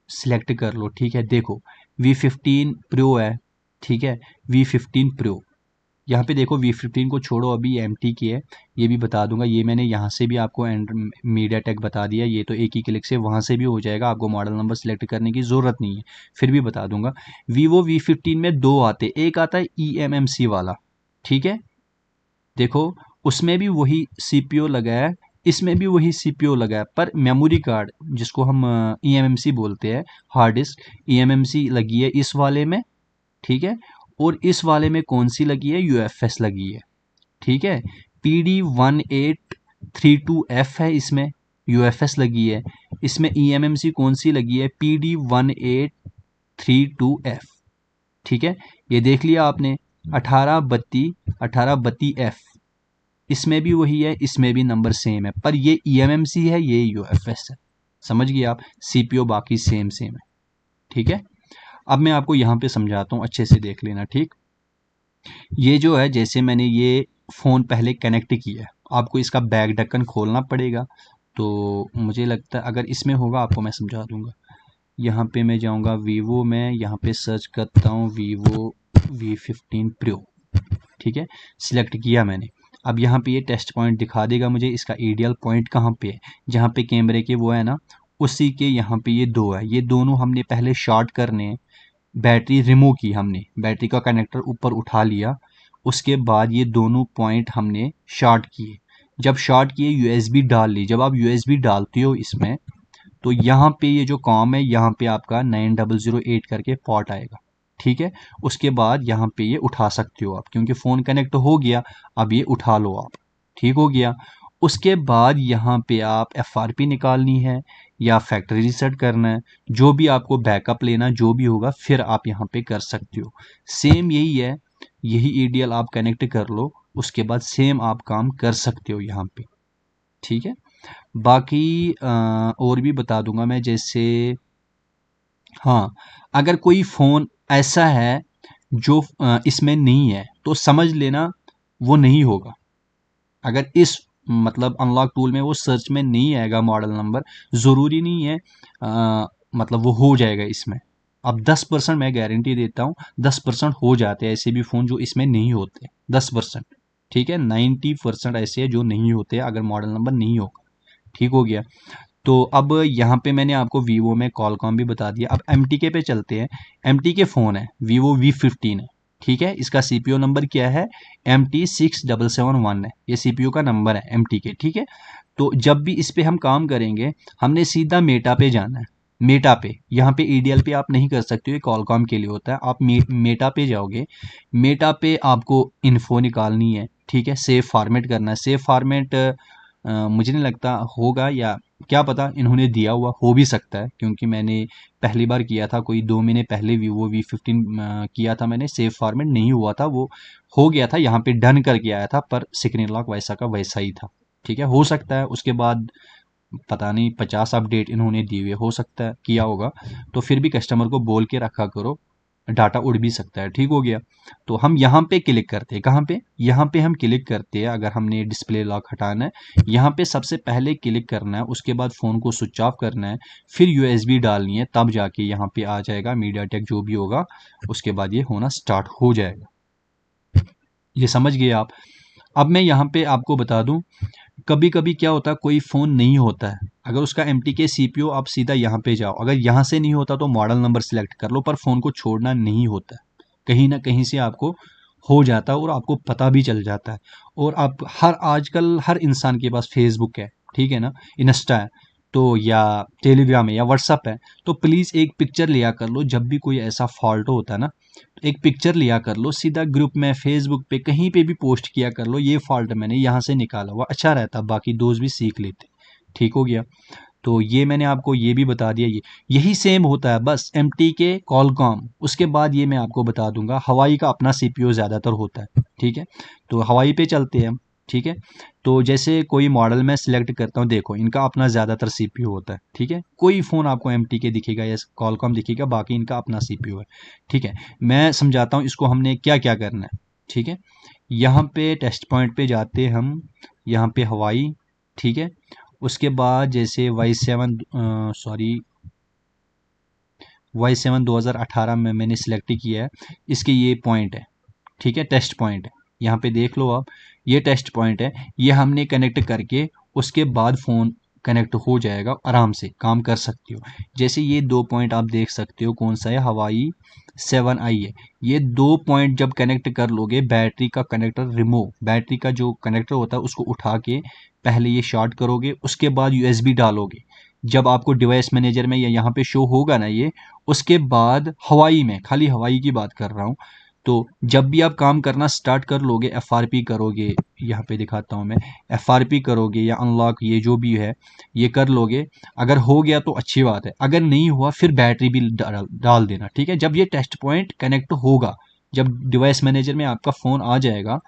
सिलेक्ट कर लो, ठीक है? देखो, V15 प्रो है, ठीक है? V15 प्रो, यहाँ पे देखो, V15 को छोड़ो, अभी एमटी की है, ये भी बता दूंगा। ये मैंने यहाँ से भी आपको मीडिया टेक बता दिया, ये तो एक ही क्लिक से वहाँ से भी हो जाएगा, आपको मॉडल नंबर सेलेक्ट करने की ज़रूरत नहीं है, फिर भी बता दूंगा। वीवो V15 में दो आते, एक आता है eMMC वाला, ठीक है? देखो, उसमें भी वही सीपीयू लगा है, इसमें भी वही सीपीयू लगा है, पर मेमोरी कार्ड जिसको हम eMMC बोलते हैं, हार्ड डिस्क, eMMC लगी है इस वाले में, ठीक है? और इस वाले में कौन सी लगी है, यूएफएस लगी है, ठीक है? PD1832F है, इसमें यूएफएस लगी है। इसमें eMMC कौन सी लगी है, PD1832F, ठीक है? ये देख लिया आपने, 1832F, इसमें भी वही है, इसमें भी नंबर सेम है, पर ये eMMC है, ये यूएफएस है। समझ गए आप? सीपीयू बाकी सेम सेम है, ठीक है? अब मैं आपको यहाँ पे समझाता हूँ, अच्छे से देख लेना, ठीक? ये जो है, जैसे मैंने ये फ़ोन पहले कनेक्ट किया है, आपको इसका बैक ढक्कन खोलना पड़ेगा। तो मुझे लगता है अगर इसमें होगा, आपको मैं समझा दूंगा। यहाँ पे मैं जाऊँगा वीवो में, यहाँ पे सर्च करता हूँ वीवो V15 प्रो, ठीक है? सिलेक्ट किया मैंने। अब यहाँ पे ये टेस्ट पॉइंट दिखा देगा मुझे, इसका आइडियल पॉइंट कहाँ पे है, जहाँ पे कैमरे के वो है ना, उसी के यहाँ पे ये दो है, ये दोनों हमने पहले शॉर्ट करने हैं। बैटरी रिमूव की हमने, बैटरी का कनेक्टर ऊपर उठा लिया, उसके बाद ये दोनों पॉइंट हमने शॉर्ट किए। जब शॉर्ट किए, यूएसबी डाल ली। जब आप यूएसबी डालते हो इसमें, तो यहाँ पे ये जो कॉम है, यहाँ पे आपका 9008 करके पॉट आएगा, ठीक है? उसके बाद यहाँ पे ये उठा सकते हो आप, क्योंकि फ़ोन कनेक्ट हो गया, अब ये उठा लो आप, ठीक हो गया। उसके बाद यहाँ पे आप एफआरपी निकालनी है या फैक्ट्री रीसेट करना है, जो भी आपको बैकअप लेना, जो भी होगा, फिर आप यहाँ पे कर सकते हो। सेम यही है, यही ईडीएल आप कनेक्ट कर लो, उसके बाद सेम आप काम कर सकते हो यहाँ पे, ठीक है? बाकी और भी बता दूंगा मैं, जैसे हाँ, अगर कोई फ़ोन ऐसा है जो इसमें नहीं है, तो समझ लेना वो नहीं होगा। अगर इस मतलब अनलॉक टूल में वो सर्च में नहीं आएगा मॉडल नंबर, ज़रूरी नहीं है मतलब वो हो जाएगा इसमें। अब 10% मैं गारंटी देता हूँ, 10% हो जाते हैं ऐसे भी फ़ोन जो इसमें नहीं होते, 10%, ठीक है? 90% ऐसे हैं जो नहीं होते अगर मॉडल नंबर नहीं होगा, ठीक हो गया? तो अब यहाँ पे मैंने आपको वीवो में कॉलकॉम भी बता दिया। अब एमटीके पे चलते हैं। एमटीके फ़ोन है, वीवो V15 है, ठीक है? इसका सीपीयू नंबर क्या है, MT6771 है, ये सीपीयू का नंबर है एमटीके, ठीक है? तो जब भी इस पे हम काम करेंगे, हमने सीधा मेटा पे जाना है। मेटा पे, यहाँ पे ईडीएल पे आप नहीं कर सकते हो, ये कॉलकॉम के लिए होता है। आप मेटा पे जाओगे, मेटा पे आपको इन्फो निकालनी है, ठीक है? सेव फॉर्मेट करना है। सेव फॉर्मेट मुझे नहीं लगता होगा, या क्या पता इन्होंने दिया हुआ हो भी सकता है, क्योंकि मैंने पहली बार किया था, कोई 2 महीने पहले वीवो V15 किया था मैंने, सेव फॉर्मेट नहीं हुआ था, वो हो गया था, यहाँ पे डन करके आया था, पर स्क्रीन लॉक वैसा का वैसा ही था, ठीक है? हो सकता है उसके बाद पता नहीं 50 अपडेट इन्होंने दिए हुए, हो सकता है किया होगा, तो फिर भी कस्टमर को बोल के रखा करो, डाटा उड़ भी सकता है, ठीक हो गया? तो हम यहाँ पे क्लिक करते हैं, कहाँ पे, यहाँ पे हम क्लिक करते हैं। अगर हमने डिस्प्ले लॉक हटाना है, यहाँ पे सबसे पहले क्लिक करना है, उसके बाद फ़ोन को स्विच ऑफ करना है, फिर यूएसबी डालनी है, तब जाके यहाँ पे आ जाएगा मीडिया टेक जो भी होगा, उसके बाद ये होना स्टार्ट हो जाएगा। ये समझ गए आप? अब मैं यहाँ पे आपको बता दूं, कभी कभी क्या होता है, कोई फ़ोन नहीं होता है, अगर उसका एमटीके सीपीयू, आप सीधा यहाँ पे जाओ, अगर यहाँ से नहीं होता तो मॉडल नंबर सेलेक्ट कर लो, पर फ़ोन को छोड़ना नहीं होता, कहीं ना कहीं से आपको हो जाता है और आपको पता भी चल जाता है। और आप आजकल हर इंसान के पास फेसबुक है, ठीक है ना, इंस्टा है, तो या टेलीग्राम है या व्हाट्सअप है, तो प्लीज़ एक पिक्चर लिया कर लो। जब भी कोई ऐसा फॉल्ट होता है ना, तो एक पिक्चर लिया कर लो, सीधा ग्रुप में फेसबुक पे कहीं पे भी पोस्ट किया कर लो, ये फॉल्ट मैंने यहाँ से निकाला हुआ, अच्छा रहता, बाकी दोस्त भी सीख लेते। ठीक हो गया। तो ये मैंने आपको ये भी बता दिया। ये यही सेम होता है बस एमटी के कॉलकॉम। उसके बाद ये मैं आपको बता दूंगा, हवाई का अपना सीपीयू ज़्यादातर होता है। ठीक है, तो हवाई पे चलते हैं हम। ठीक है, तो जैसे कोई मॉडल मैं सिलेक्ट करता हूँ, देखो इनका अपना ज़्यादातर सीपीयू होता है। ठीक है, कोई फ़ोन आपको एमटी के दिखेगा या कॉलकॉम दिखेगा, बाकी इनका अपना सीपीयू है। ठीक है, मैं समझाता हूँ इसको हमने क्या क्या करना है। ठीक है, यहाँ पे टेस्ट पॉइंट पे जाते हम, यहाँ पे हवाई। ठीक है, उसके बाद जैसे Y7 2018 में मैंने सिलेक्ट किया है, इसके ये पॉइंट है। ठीक है, टेस्ट पॉइंट है, यहाँ पे देख लो आप, ये टेस्ट पॉइंट है। ये हमने कनेक्ट करके उसके बाद फ़ोन कनेक्ट हो जाएगा, आराम से काम कर सकते हो। जैसे ये 2 पॉइंट आप देख सकते हो, कौन सा है, हवाई 7i है। ये 2 पॉइंट जब कनेक्ट कर लोगे, बैटरी का कनेक्टर रिमूव, बैटरी का जो कनेक्टर होता है उसको उठा के पहले ये शॉर्ट करोगे, उसके बाद यूएसबी डालोगे। जब आपको डिवाइस मैनेजर में या यहाँ पे शो होगा ना ये, उसके बाद हवाई में, खाली हवाई की बात कर रहा हूँ, तो जब भी आप काम करना स्टार्ट कर लोगे, एफआरपी करोगे, यहाँ पे दिखाता हूँ मैं, एफआरपी करोगे या अनलॉक, ये जो भी है ये कर लोगे। अगर हो गया तो अच्छी बात है, अगर नहीं हुआ फिर बैटरी भी डाल देना। ठीक है, जब ये टेस्ट पॉइंट कनेक्ट होगा, जब डिवाइस मैनेजर में आपका फ़ोन आ जाएगा,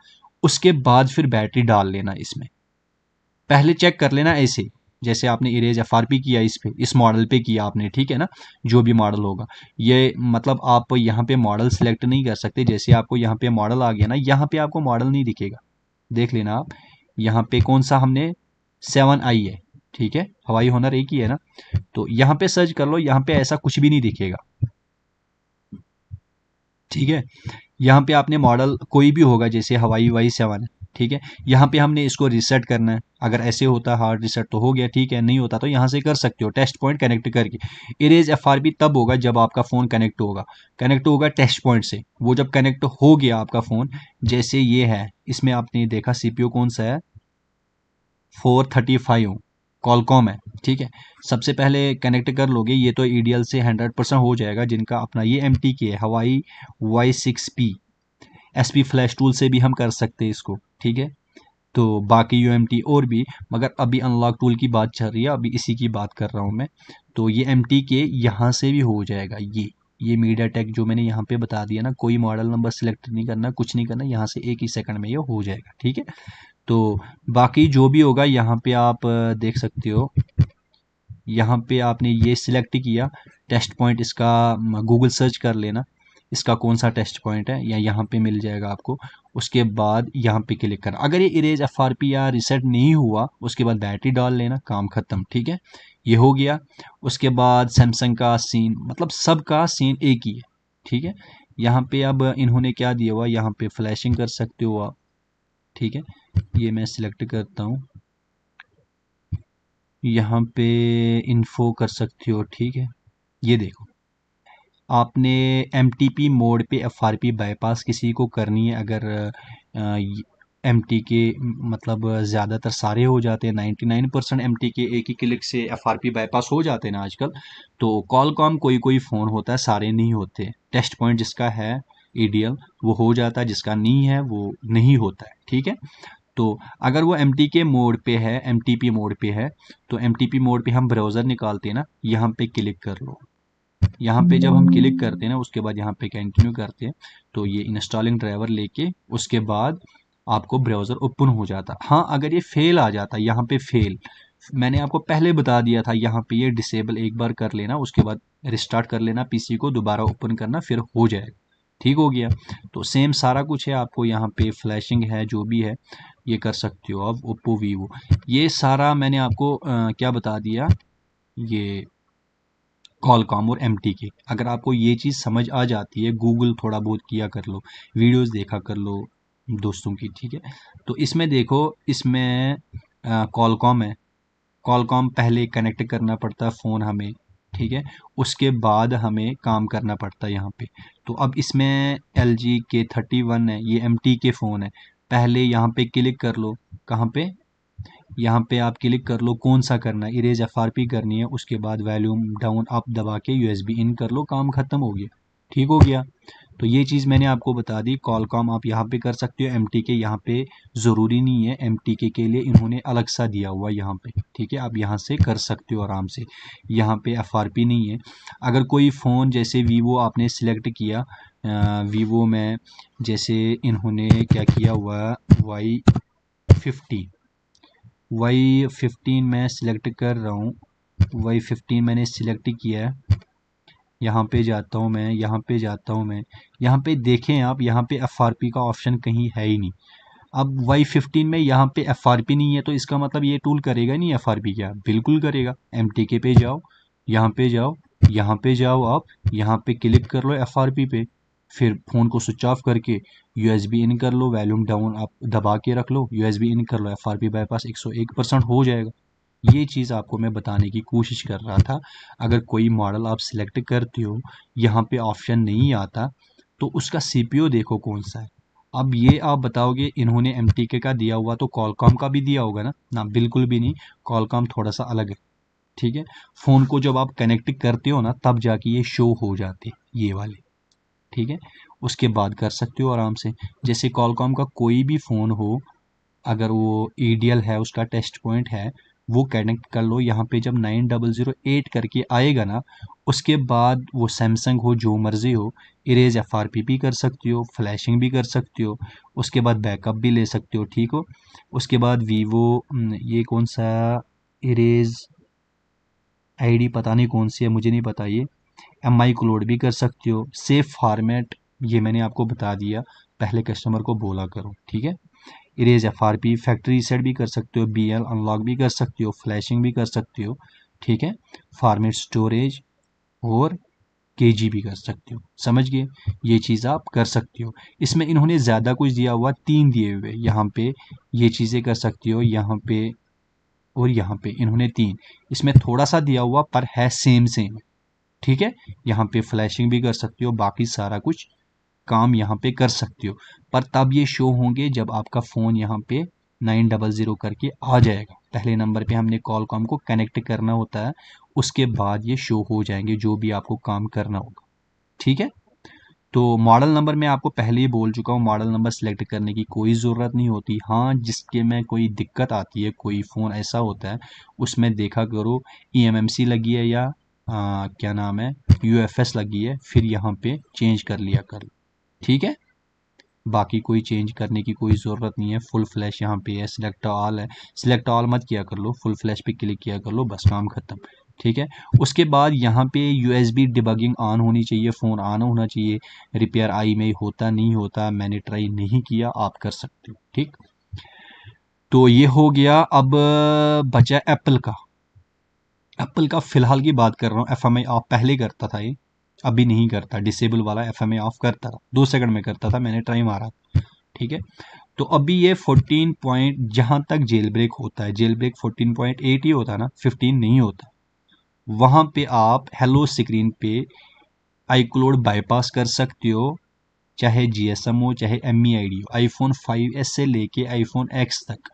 उसके बाद फिर बैटरी डाल लेना इसमें। पहले चेक कर लेना ऐसे, जैसे आपने इरेज एफआरपी किया इस पे, इस मॉडल पे किया आपने। ठीक है ना, जो भी मॉडल होगा, ये मतलब आप यहाँ पे मॉडल सेलेक्ट नहीं कर सकते। जैसे आपको यहाँ पे मॉडल आ गया ना, यहाँ पे आपको मॉडल नहीं दिखेगा, देख लेना आप। यहाँ पे कौन सा हमने 7i है। ठीक है, हवाई होनर एक ही है ना, तो यहाँ पे सर्च कर लो, यहाँ पे ऐसा कुछ भी नहीं दिखेगा। ठीक है, यहाँ पे आपने मॉडल कोई भी होगा, जैसे हवाई Y7 है। ठीक है, यहाँ पे हमने इसको रीसेट करना है। अगर ऐसे होता है हार्ड रीसेट तो हो गया, ठीक है, नहीं होता तो यहाँ से कर सकते हो टेस्ट पॉइंट कनेक्ट करके। इरेज एफआरपी तब होगा जब आपका फ़ोन कनेक्ट होगा टेस्ट पॉइंट से। वो जब कनेक्ट हो गया आपका फ़ोन, जैसे ये है, इसमें आपने देखा सीपीयू कौन सा है, 435 कॉलकॉम है। ठीक है, सबसे पहले कनेक्ट कर लोगे, ये तो ईडीएल से 100% हो जाएगा जिनका अपना। ये एमटी के है, हवाई Y6P, एसपी फ्लैश टूल से भी हम कर सकते हैं इसको। ठीक है, तो बाकी यूएमटी और भी, मगर अभी अनलॉक टूल की बात चल रही है, अभी इसी की बात कर रहा हूँ मैं। तो ये एमटी के यहाँ से भी हो जाएगा। ये मीडिया टेक जो मैंने यहाँ पे बता दिया ना, कोई मॉडल नंबर सिलेक्ट नहीं करना, कुछ नहीं करना, यहाँ से एक ही सेकंड में ये हो जाएगा। ठीक है, तो बाकी जो भी होगा यहाँ पे आप देख सकते हो। यहाँ पे आपने ये सिलेक्ट किया टेस्ट पॉइंट, इसका गूगल सर्च कर लेना, इसका कौन सा टेस्ट पॉइंट है, या यहाँ पे मिल जाएगा आपको। उसके बाद यहाँ पे क्लिक करना, अगर ये इरेज एफआरपी या रिसेट नहीं हुआ, उसके बाद बैटरी डाल लेना, काम खत्म। ठीक है, ये हो गया। उसके बाद सैमसंग का सीन, मतलब सबका सीन एक ही है। ठीक है, यहाँ पे अब इन्होंने क्या दिया हुआ, यहाँ पे फ्लैशिंग कर सकते हो आप। ठीक है, ये मैं सिलेक्ट करता हूँ, यहाँ पे इन्फो कर सकते हो। ठीक है, ये देखो, आपने एमटीपी मोड पे एफआरपी बाईपास किसी को करनी है, अगर एमटी के मतलब ज़्यादातर सारे हो जाते हैं, 99% एमटी के एक ही क्लिक से एफआरपी बाईपास हो जाते हैं ना आजकल। तो कॉलकॉम कोई कोई फ़ोन होता है, सारे नहीं होते। टेस्ट पॉइंट जिसका है ईडीएल वो हो जाता है, जिसका नहीं है वो नहीं होता है। ठीक है, तो अगर वो एम टी के मोड पे है, एम टी पी मोड पे है, तो एम टी पी मोड पे हम ब्राउज़र निकालते हैं ना, यहाँ पे क्लिक कर लो। यहाँ पे जब हम क्लिक करते हैं ना, उसके बाद यहाँ पे कंटिन्यू करते हैं, तो ये इंस्टॉलिंग ड्राइवर लेके उसके बाद आपको ब्राउज़र ओपन हो जाता। हाँ, अगर ये फेल आ जाता, यहाँ पे फेल, मैंने आपको पहले बता दिया था, यहाँ पे ये डिसेबल एक बार कर लेना, उसके बाद रिस्टार्ट कर लेना पीसी को, दोबारा ओपन करना, फिर हो जाएगा। ठीक हो गया, तो सेम सारा कुछ है। आपको यहाँ पे फ्लैशिंग है, जो भी है ये कर सकते हो आप। ओप्पो वीवो, ये सारा मैंने आपको क्या बता दिया, ये कॉलकॉम और एमटी के। अगर आपको ये चीज़ समझ आ जाती है, गूगल थोड़ा बहुत किया कर लो, वीडियोस देखा कर लो दोस्तों की। ठीक है, तो इसमें देखो, इसमें कॉलकॉम है, कॉलकॉम पहले कनेक्ट करना पड़ता है फ़ोन हमें। ठीक है, उसके बाद हमें काम करना पड़ता है यहाँ पे। तो अब इसमें LG K31 है, ये MT के फ़ोन है। पहले यहाँ पे क्लिक कर लो, कहाँ पे, यहाँ पे आप क्लिक कर लो कौन सा करना है, इरेज एफआरपी करनी है, उसके बाद वॉल्यूम डाउन अप दबा के यूएसबी इन कर लो, काम खत्म हो गया, ठीक हो गया। तो ये चीज़ मैंने आपको बता दी। कॉलकॉम आप यहाँ पे कर सकते हो, एमटीके यहाँ पे ज़रूरी नहीं है, एमटीके के लिए इन्होंने अलग सा दिया हुआ है यहाँ पे, ठीक है, आप यहाँ से कर सकते हो आराम से, यहाँ पे एफआरपी नहीं है। अगर कोई फ़ोन जैसे वीवो आपने सिलेक्ट किया, वीवो में जैसे इन्होंने क्या किया हुआ Y15 मैं सिलेक्ट कर रहा हूँ, Y15 मैंने सिलेक्ट किया है, यहाँ पे जाता हूँ मैं, यहाँ पे देखें आप, यहाँ पे एफआरपी का ऑप्शन कहीं है ही नहीं। अब Y15 में यहाँ पे एफआरपी नहीं है, तो इसका मतलब ये टूल करेगा नहीं एफआरपी, क्या बिल्कुल करेगा। एमटीके पे जाओ, यहाँ पे जाओ, आप यहाँ पे क्लिक कर लो एफआरपी पे, फिर फ़ोन को स्विच ऑफ करके यूएसबी इन कर लो, वॉल्यूम डाउन आप दबा के रख लो, यूएसबी इन कर लो, एफआरपी बाईपास 101% हो जाएगा। ये चीज़ आपको मैं बताने की कोशिश कर रहा था। अगर कोई मॉडल आप सिलेक्ट करते हो, यहाँ पे ऑप्शन नहीं आता, तो उसका सीपीयू देखो कौन सा है। अब ये आप बताओगे इन्होंने एमटीके का दिया हुआ तो कॉलकॉम का भी दिया होगा ना, ना बिल्कुल भी नहीं, कॉलकॉम थोड़ा सा अलग है, ठीक है। फ़ोन को जब आप कनेक्ट करते हो ना, तब जाके ये शो हो जाते ये वाले, ठीक है। उसके बाद कर सकते हो आराम से। जैसे कॉलकॉम का कोई भी फ़ोन हो, अगर वो ईडीएल है, उसका टेस्ट पॉइंट है, वो कनेक्ट कर लो। यहाँ पे जब 9008 करके आएगा ना, उसके बाद वो सैमसंग हो, जो मर्ज़ी हो, इरेज एफआरपी भी कर सकती हो, फ्लैशिंग भी कर सकती हो, उसके बाद बैकअप भी ले सकते हो, ठीक हो। उसके बाद वीवो, ये कौन सा इरेज आईडी पता नहीं कौन सी है, मुझे नहीं पता ये, एमआई क्लोड भी कर सकते हो, सेफ फॉर्मेट ये मैंने आपको बता दिया, पहले कस्टमर को बोला करो, ठीक है। इरेज एफआरपी, फैक्ट्री रीसेट भी कर सकते हो, बीएल अनलॉक भी कर सकते हो, फ्लैशिंग भी कर सकते हो, ठीक है। फॉर्मेट स्टोरेज और केजी भी कर सकते हो, समझ गए। ये चीज़ आप कर सकते हो। इसमें इन्होंने ज़्यादा कुछ दिया हुआ, 3 दिए हुए यहाँ पे, ये चीज़ें कर सकती हो यहाँ पे, और यहाँ पे इन्होंने 3, इसमें थोड़ा सा दिया हुआ पर है सेम सेम, ठीक है। यहाँ पे फ्लैशिंग भी कर सकते हो, बाकी सारा कुछ काम यहाँ पे कर सकते हो, पर तब ये शो होंगे जब आपका फ़ोन यहाँ पे 900 करके आ जाएगा। पहले नंबर पे हमने कॉलकॉम को कनेक्ट करना होता है, उसके बाद ये शो हो जाएंगे जो भी आपको काम करना होगा, ठीक है। तो मॉडल नंबर मैं आपको पहले ही बोल चुका हूँ, मॉडल नंबर सेलेक्ट करने की कोई ज़रूरत नहीं होती। हाँ, जिसके में कोई दिक्कत आती है, कोई फ़ोन ऐसा होता है, उसमें देखा करो ईएमएमसी लगी है या क्या नाम है, यूएफएस लगी है, फिर यहाँ पे चेंज कर लिया करो, ठीक है। बाकी कोई चेंज करने की कोई ज़रूरत नहीं है। फुल फ्लैश यहाँ पे है, सिलेक्ट ऑल है, सिलेक्ट ऑल मत किया कर लो, फुल फ्लैश पे क्लिक किया कर लो, बस काम ख़त्म, ठीक है। उसके बाद यहाँ पे यूएसबी डिबगिंग ऑन होनी चाहिए, फ़ोन ऑन होना चाहिए। रिपेयर आई में होता नहीं होता, मैंने ट्राई नहीं किया, आप कर सकते हो, ठीक। तो ये हो गया। अब बचा एप्पल का। एप्पल का फ़िलहाल की बात कर रहा हूँ, एफएमआई ऑफ पहले करता था ये, अभी नहीं करता। डिसेबल वाला एफएमआई ऑफ करता था, 2 सेकंड में करता था, मैंने ट्राई मारा, ठीक है। तो अभी ये 14 पॉइंट, जहाँ तक जेल ब्रेक होता है, जेल ब्रेक 14.8 ही होता है ना, 15 नहीं होता। वहाँ पे आप हेलो स्क्रीन पे आईक्लोड बाईपास कर सकते हो, चाहे जीएसएम हो, चाहे एमईआईडी हो। आईफोन 5s से लेके आईफोन एक्स तक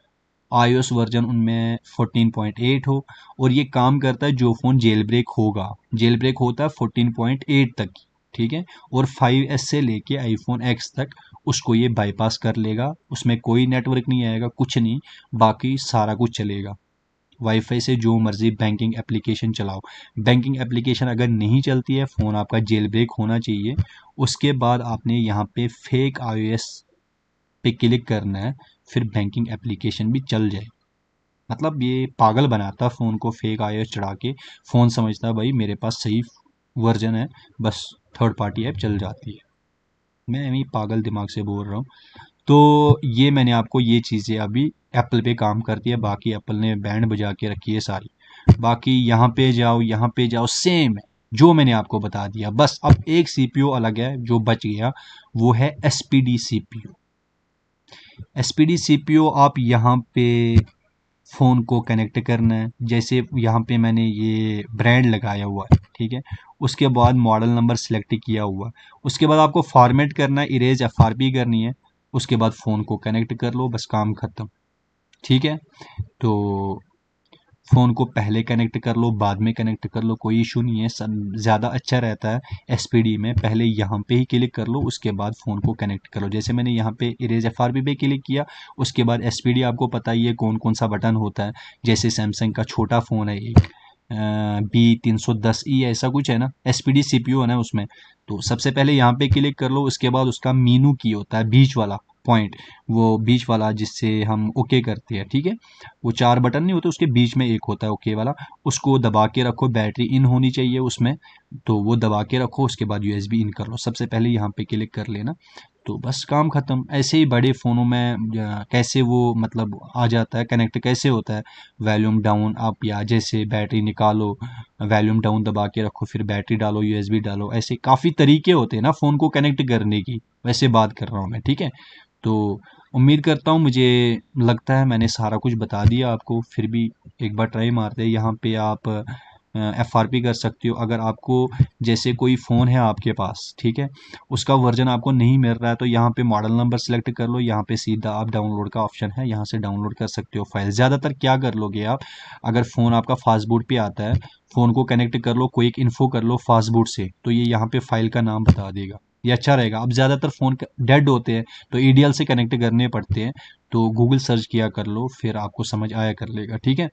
iOS वर्जन उनमें 14.8 हो, और ये काम करता है जो फ़ोन जेल ब्रेक होगा, जेल ब्रेक होता है 14.8 तक, ठीक है। और 5s से लेके आईफोन एक्स तक उसको ये बाईपास कर लेगा, उसमें कोई नेटवर्क नहीं आएगा, कुछ नहीं, बाकी सारा कुछ चलेगा। वाईफाई से जो मर्जी बैंकिंग एप्लीकेशन चलाओ, बैंकिंग एप्लीकेशन अगर नहीं चलती है, फ़ोन आपका जेल ब्रेक होना चाहिए। उसके बाद आपने यहाँ पे फेक iOS पे क्लिक करना है, फिर बैंकिंग एप्लीकेशन भी चल जाए। मतलब ये पागल बनाता है फ़ोन को, फेक iOS चढ़ा के। फ़ोन समझता है भाई मेरे पास सही वर्जन है, बस थर्ड पार्टी ऐप चल जाती है। मैं अभी पागल दिमाग से बोल रहा हूँ। तो ये मैंने आपको ये चीज़ें अभी एप्पल पे काम करती है, बाकी एप्पल ने बैंड बजा के रखी है सारी। बाकी यहाँ पे जाओ, यहाँ पे जाओ, सेम है जो मैंने आपको बता दिया। बस अब एक सीपीयू अलग है जो बच गया, वो है एसपीडी सीपीयू। एसपीडी सीपीयू आप यहाँ पे फ़ोन को कनेक्ट करना है, जैसे यहाँ पे मैंने ये ब्रांड लगाया हुआ है, ठीक है। उसके बाद मॉडल नंबर सेलेक्ट किया हुआ, उसके बाद आपको फॉर्मेट करना है, इरेज एफआरपी करनी है, उसके बाद फ़ोन को कनेक्ट कर लो, बस काम ख़त्म। ठीक है। तो फ़ोन को पहले कनेक्ट कर लो, बाद में कनेक्ट कर लो, कोई इशू नहीं है। सब ज़्यादा अच्छा रहता है एसपीडी में, पहले यहाँ पे ही क्लिक कर लो, उसके बाद फ़ोन को कनेक्ट करो। जैसे मैंने यहाँ पे इरेज एफआरबी पे क्लिक किया, उसके बाद एसपीडी आपको पता ही है कौन कौन सा बटन होता है। जैसे सैमसंग का छोटा फ़ोन है एक B310E ऐसा कुछ है ना, एसपीडी सीपीयू है ना उसमें। तो सबसे पहले यहाँ पे क्लिक कर लो, उसके बाद उसका मीनू की होता है बीच वाला पॉइंट, वो बीच वाला जिससे हम ओके करते हैं, ठीक है। वो 4 बटन नहीं होते, उसके बीच में एक होता है ओके वाला, उसको दबा के रखो। बैटरी इन होनी चाहिए उसमें, तो वो दबा के रखो, उसके बाद यूएसबी इन कर लो। सबसे पहले यहाँ पे क्लिक कर लेना, तो बस काम ख़त्म। ऐसे ही बड़े फ़ोनों में कैसे वो मतलब आ जाता है, कनेक्ट कैसे होता है। वॉल्यूम डाउन आप, या जैसे बैटरी निकालो, वॉल्यूम डाउन दबा के रखो, फिर बैटरी डालो, यूएसबी डालो, ऐसे काफ़ी तरीके होते हैं ना फ़ोन को कनेक्ट करने की। वैसे बात कर रहा हूँ मैं, ठीक है। तो उम्मीद करता हूँ, मुझे लगता है मैंने सारा कुछ बता दिया आपको। फिर भी एक बार ट्राई मारते हैं। यहाँ पे आप एफआरपी कर सकते हो। अगर आपको जैसे कोई फ़ोन है आपके पास, ठीक है, उसका वर्जन आपको नहीं मिल रहा है, तो यहाँ पे मॉडल नंबर सेलेक्ट कर लो, यहाँ पे सीधा आप डाउनलोड का ऑप्शन है, यहाँ से डाउनलोड कर सकते हो फाइल। ज़्यादातर क्या कर लोगे आप, अगर फ़ोन आपका फास्टबूट पे आता है, फ़ोन को कनेक्ट कर लो, क्विक इन्फो कर लो फास्टबूट से, तो ये यहाँ पे फाइल का नाम बता देगा, ये अच्छा रहेगा। अब ज़्यादातर फ़ोन डेड होते हैं, तो ईडीएल से कनेक्ट करने पड़ते हैं, तो गूगल सर्च किया कर लो, फिर आपको समझ आया कर लेगा, ठीक है।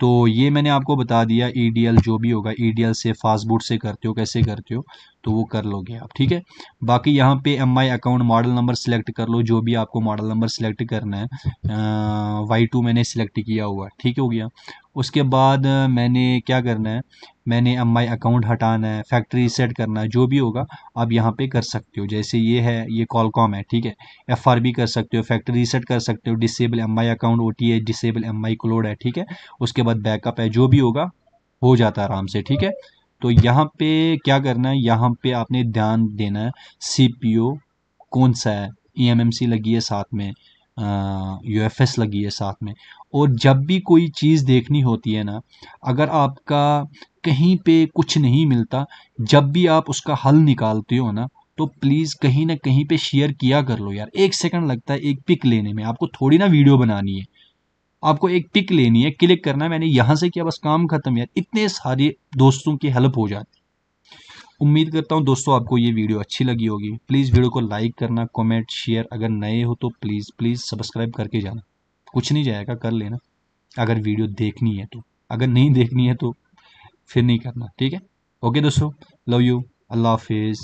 तो ये मैंने आपको बता दिया, ईडीएल जो भी होगा, ईडीएल से फास्टबूट से करते हो, कैसे करते हो, तो वो कर लोगे आप, ठीक है। बाकी यहाँ पे MI account model number select कर लो, जो भी आपको मॉडल नंबर सेलेक्ट करना है। Y2 मैंने सेलेक्ट किया हुआ है, ठीक हो गया। उसके बाद मैंने क्या करना है, मैंने एमआई अकाउंट हटाना है, फैक्ट्री रीसेट करना है, जो भी होगा आप यहाँ पे कर सकते हो। जैसे ये है, ये कॉलकॉम है, ठीक है। एफआरबी कर सकते हो, फैक्ट्री रीसेट कर सकते हो, disable MI account OTA, disable MI cloud है, ठीक है। उसके बाद बैकअप है, जो भी होगा हो जाता है आराम से, ठीक है। तो यहाँ पे क्या करना है, यहाँ पे आपने ध्यान देना है, सीपीयू कौन सा है, ईएमएमसी लगी है साथ में, यूएफएस लगी है साथ में। और जब भी कोई चीज़ देखनी होती है ना, अगर आपका कहीं पे कुछ नहीं मिलता, जब भी आप उसका हल निकालते हो ना, तो प्लीज़ कहीं ना कहीं पे शेयर किया कर लो यार। 1 सेकंड लगता है एक पिक लेने में, आपको थोड़ी ना वीडियो बनानी है, आपको एक पिक लेनी है, क्लिक करना है, मैंने यहाँ से किया, बस काम खत्म यार। इतने सारे दोस्तों की हेल्प हो जाती। उम्मीद करता हूँ दोस्तों आपको ये वीडियो अच्छी लगी होगी। प्लीज़ वीडियो को लाइक करना, कमेंट, शेयर, अगर नए हो तो प्लीज़ प्लीज़ सब्सक्राइब करके जाना, कुछ नहीं जाएगा, कर लेना अगर वीडियो देखनी है तो। अगर नहीं देखनी है तो फिर नहीं करना, ठीक है। ओके दोस्तों, लव यू, अल्लाह हाफिज़।